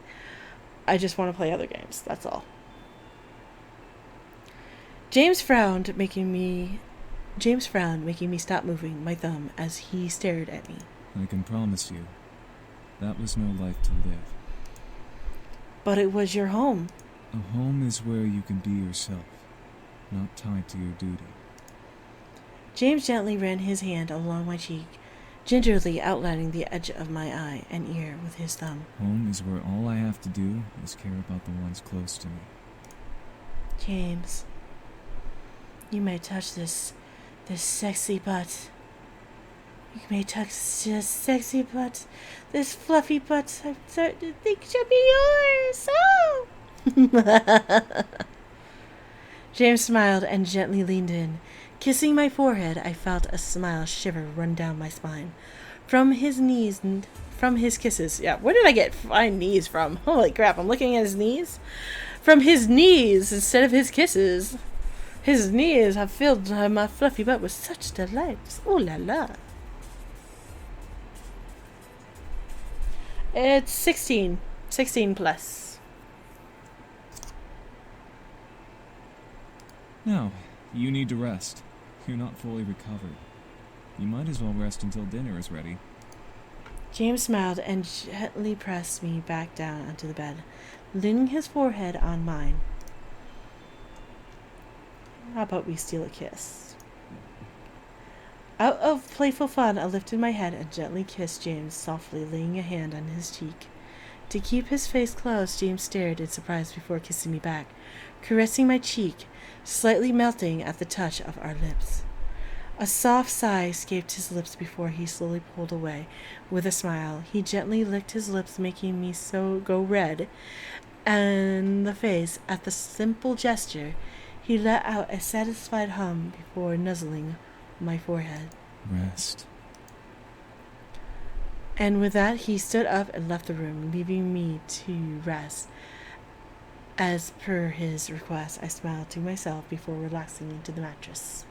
I just want to play other games. That's all. James frowned, making me stop moving my thumb as he stared at me. I can promise you, that was no life to live. But it was your home. A home is where you can be yourself, not tied to your duty. James gently ran his hand along my cheek, gingerly outlining the edge of my eye and ear with his thumb. Home is where all I have to do is care about the ones close to me. James, you may touch this sexy butt. You may touch this sexy butt, this fluffy butt. I'm starting to think should be yours. Oh! James smiled and gently leaned in. Kissing my forehead, I felt a smile shiver run down my spine. From his kisses. Yeah, where did I get my knees from? Holy crap, I'm looking at his knees. From his knees instead of his kisses. His knees have filled my fluffy butt with such delights. Ooh la la. It's 16. 16 plus. Now, you need to rest. You're not fully recovered. You might as well rest until dinner is ready. James smiled and gently pressed me back down onto the bed, leaning his forehead on mine. How about we steal a kiss? Out of playful fun, I lifted my head and gently kissed James, softly laying a hand on his cheek. To keep his face closed, James stared in surprise before kissing me back, caressing my cheek, slightly melting at the touch of our lips. A soft sigh escaped his lips before he slowly pulled away. With a smile, he gently licked his lips, making me so go red in the face at the simple gesture. He let out a satisfied hum before nuzzling my forehead. Rest. And with that, he stood up and left the room, leaving me to rest. As per his request, I smiled to myself before relaxing into the mattress.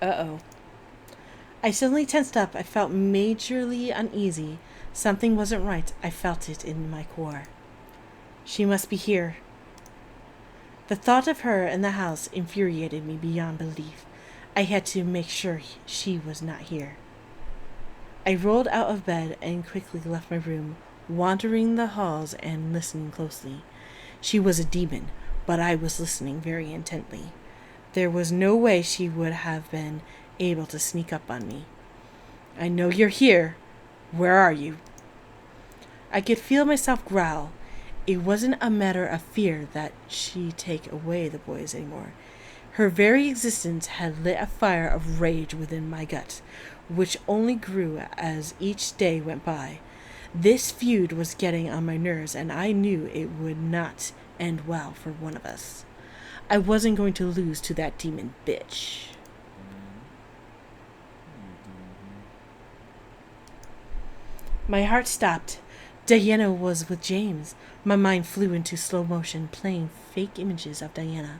Uh-oh. I suddenly tensed up. I felt majorly uneasy. Something wasn't right. I felt it in my core. She must be here. The thought of her in the house infuriated me beyond belief. I had to make sure she was not here. I rolled out of bed and quickly left my room, wandering the halls and listening closely. She was a demon, but I was listening very intently. There was no way she would have been able to sneak up on me. I know you're here. Where are you? I could feel myself growl. It wasn't a matter of fear that she take away the boys anymore. Her very existence had lit a fire of rage within my gut, which only grew as each day went by. This feud was getting on my nerves, and I knew it would not end well for one of us. I wasn't going to lose to that demon bitch. My heart stopped. Diana was with James. My mind flew into slow motion, playing fake images of Diana,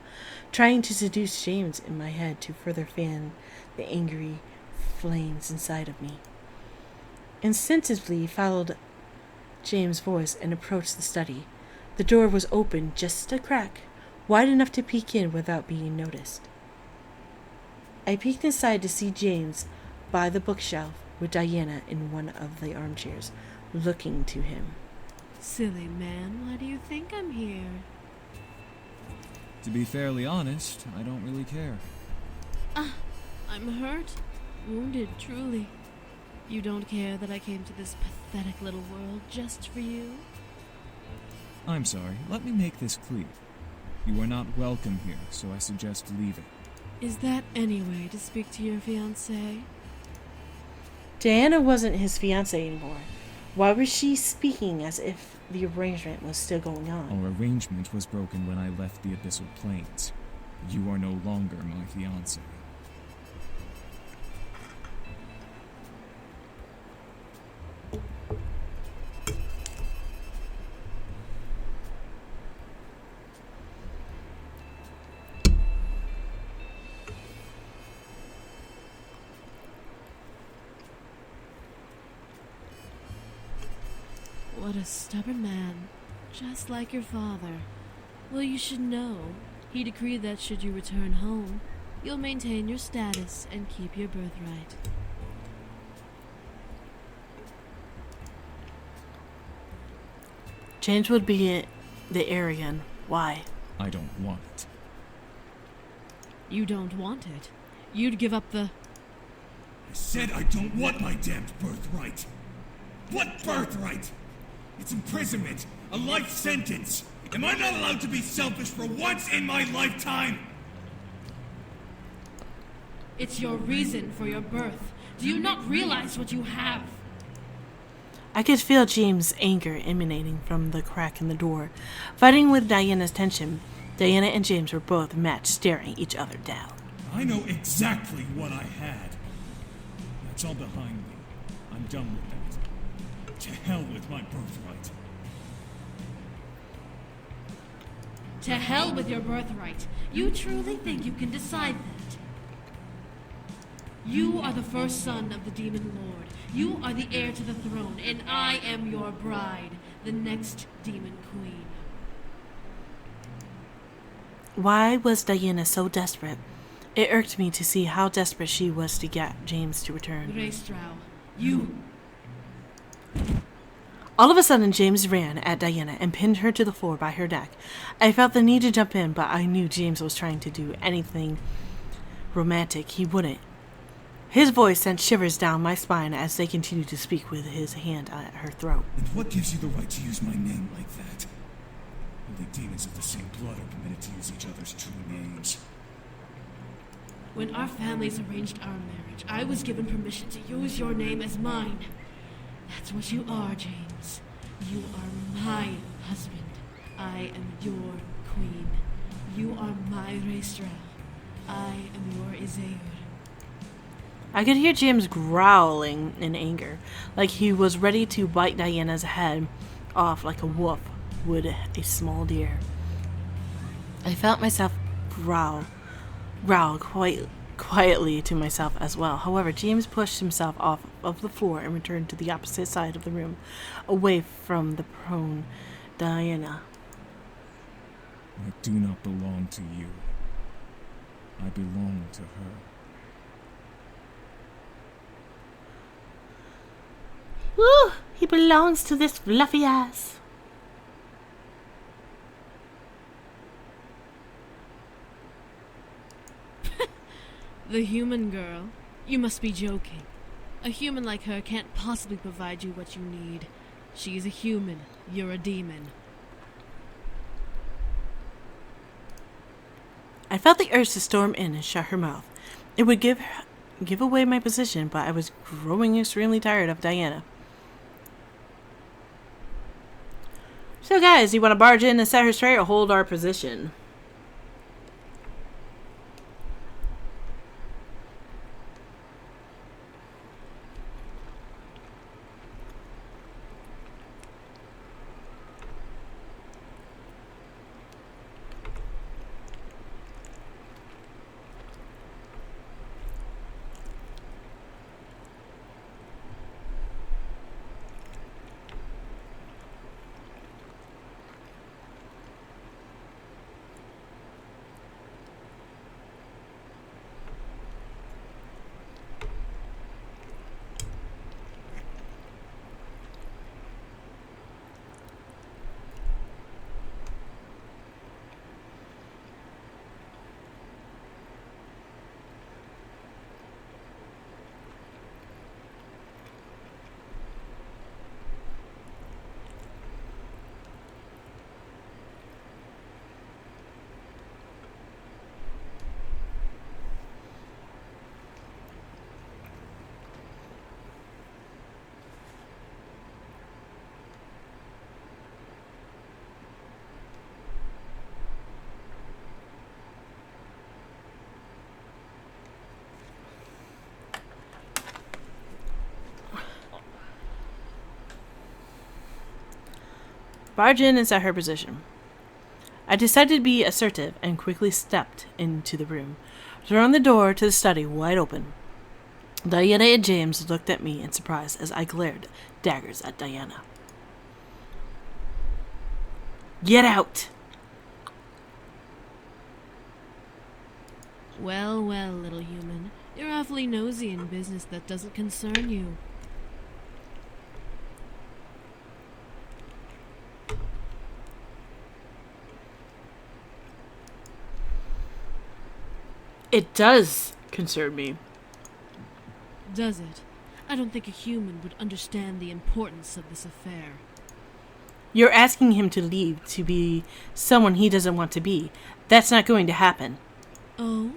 trying to seduce James in my head to further fan the angry flames inside of me. Instinctively followed James' voice and approached the study. The door was open just a crack, wide enough to peek in without being noticed. I peeked inside to see James by the bookshelf with Diana in one of the armchairs, looking to him. Silly man, why do you think I'm here? To be fairly honest, I don't really care. I'm hurt, wounded, truly. You don't care that I came to this pathetic little world just for you? I'm sorry, let me make this clear. You are not welcome here, so I suggest leaving. Is that any way to speak to your fiancé? Diana wasn't his fiancé anymore. Why was she speaking as if the arrangement was still going on? Our arrangement was broken when I left the Abyssal Plains. You are no longer my fiancé. What a stubborn man, just like your father. Well, you should know, he decreed that should you return home, you'll maintain your status and keep your birthright. James would be the heir again. Why? I don't want it. You don't want it? You'd give up the... I said I don't want my damned birthright. What birthright? It's imprisonment, a life sentence. Am I not allowed to be selfish for once in my lifetime? It's your reason for your birth. Do you not realize what you have? I could feel James' anger emanating from the crack in the door. Fighting with Diana's tension, Diana and James were both matched, staring each other down. I know exactly what I had. That's all behind me. I'm done with that. To hell with my birthright. To hell with your birthright. You truly think you can decide that? You are the first son of the Demon Lord. You are the heir to the throne, and I am your bride, the next Demon Queen. Why was Diana so desperate? It irked me to see how desperate she was to get James to return. Greystraw, you... All of a sudden, James ran at Diana and pinned her to the floor by her neck. I felt the need to jump in, but I knew James was trying to do anything romantic. He wouldn't. His voice sent shivers down my spine as they continued to speak with his hand at her throat. And what gives you the right to use my name like that? Only demons of the same blood are permitted to use each other's true names. When our families arranged our marriage, I was given permission to use your name as mine. That's what you are, James. You are my husband. I am your queen. You are my Raestra. I am your Iseir. I could hear James growling in anger, like he was ready to bite Diana's head off like a wolf would a small deer. I felt myself growl quite quietly to myself as well. However, James pushed himself off of the floor and returned to the opposite side of the room, away from the prone Diana. I do not belong to you. I belong to her. Woo! He belongs to this fluffy ass. The human girl? You must be joking. A human like her can't possibly provide you what you need. She's a human. You're a demon. I felt the urge to storm in and shut her mouth. It would give away my position, but I was growing extremely tired of Diana. So guys, you want to barge in and set her straight or hold our position? Barge in and set her position. I decided to be assertive and quickly stepped into the room, throwing the door to the study wide open. Diana and James looked at me in surprise as I glared daggers at Diana. Get out! Well, well, little human. You're awfully nosy in business that doesn't concern you. It does concern me. Does it? I don't think a human would understand the importance of this affair. You're asking him to leave to be someone he doesn't want to be. That's not going to happen. Oh?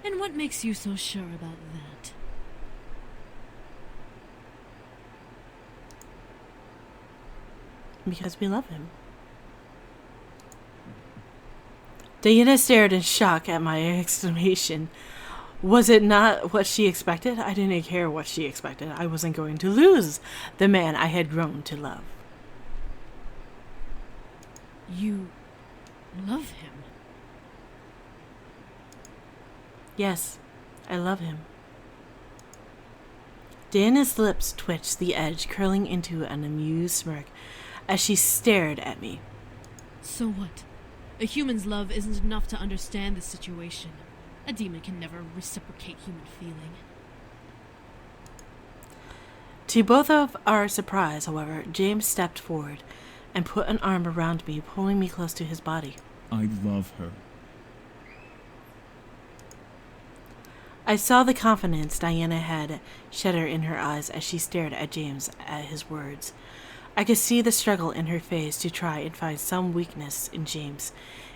And what makes you so sure about that? Because we love him. Diana stared in shock at my exclamation. Was it not what she expected? I didn't care what she expected. I wasn't going to lose the man I had grown to love. You love him? Yes, I love him. Diana's lips twitched, the edge curling into an amused smirk as she stared at me. So what? A human's love isn't enough to understand the situation. A demon can never reciprocate human feeling. To both of our surprise, however, James stepped forward and put an arm around me, pulling me close to his body. I love her. I saw the confidence Diana had shudder in her eyes as she stared at James at his words. I could see the struggle in her face to try and find some weakness in James,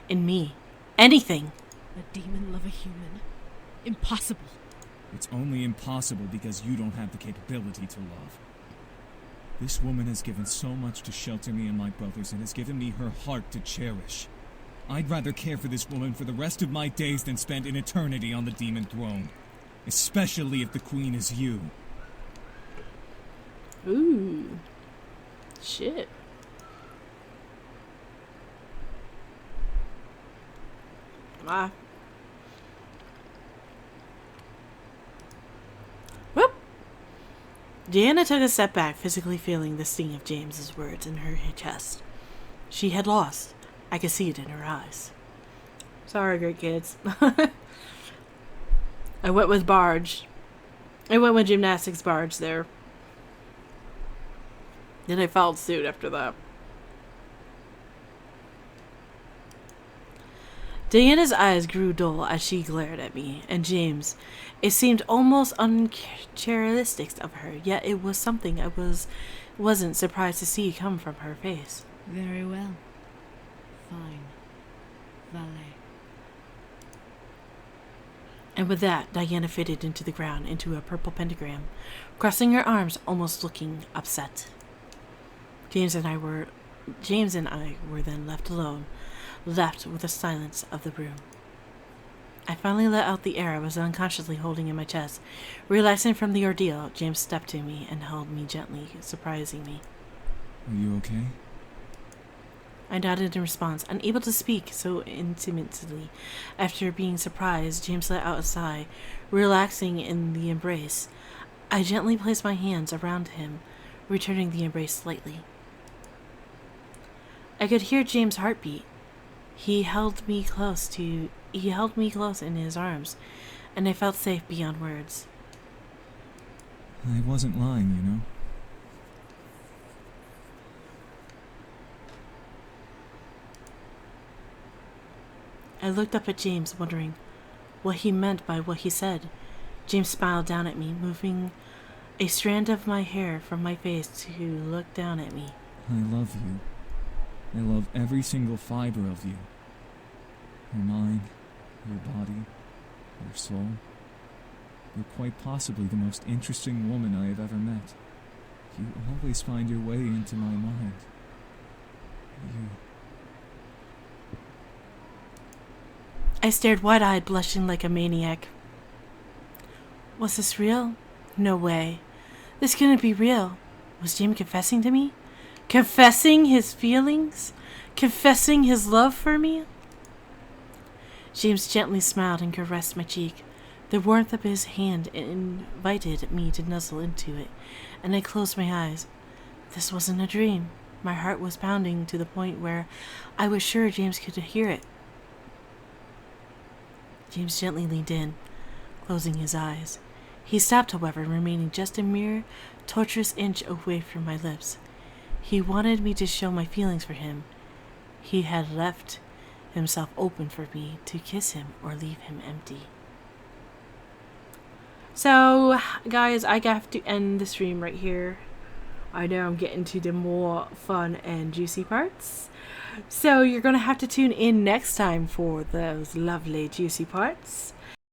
in me, anything. A demon love a human. Impossible. It's only impossible because you don't have the capability to love. This woman has given so much to shelter me and my brothers and has given me her heart to cherish. I'd rather care for this woman for the rest of my days than spend an eternity on the demon throne. Especially if the queen is you. Ooh. Shit. Ah. Whoop. Diana took a step back, physically feeling the sting of James's words in her chest. She had lost. I could see it in her eyes. Sorry, great kids. I went with barge. I went with gymnastics barge there. Then I followed suit after that. Diana's eyes grew dull as she glared at me, and James. It seemed almost uncharacteristic of her, yet it was something I wasn't surprised to see come from her face. Very well. Fine. Valet. And with that, Diana faded into the ground, into a purple pentagram, crossing her arms, almost looking upset. James and I were then left alone, left with the silence of the room. I finally let out the air I was unconsciously holding in my chest. Relaxing from the ordeal, James stepped to me and held me gently, surprising me. Are you okay? I nodded in response, unable to speak so intimately. After being surprised, James let out a sigh, relaxing in the embrace. I gently placed my hands around him, returning the embrace slightly. I could hear James' heartbeat. He held me close in his arms, and I felt safe beyond words. I wasn't lying, you know. I looked up at James, wondering what he meant by what he said. James smiled down at me, moving a strand of my hair from my face to look down at me. I love you. I love every single fiber of you. Your mind, your body, your soul. You're quite possibly the most interesting woman I have ever met. You always find your way into my mind. I stared wide-eyed, blushing like a maniac. Was this real? No way. This couldn't be real. Was James confessing to me? Confessing his feelings? Confessing his love for me? James gently smiled and caressed my cheek. The warmth of his hand invited me to nuzzle into it, and I closed my eyes. This wasn't a dream. My heart was pounding to the point where I was sure James could hear it. James gently leaned in, closing his eyes. He stopped, however, remaining just a mere torturous inch away from my lips. He wanted me to show my feelings for him. He had left himself open for me to kiss him or leave him empty. So, guys, I have to end the stream right here. I know I'm getting to the more fun and juicy parts. So you're going to have to tune in next time for those lovely juicy parts.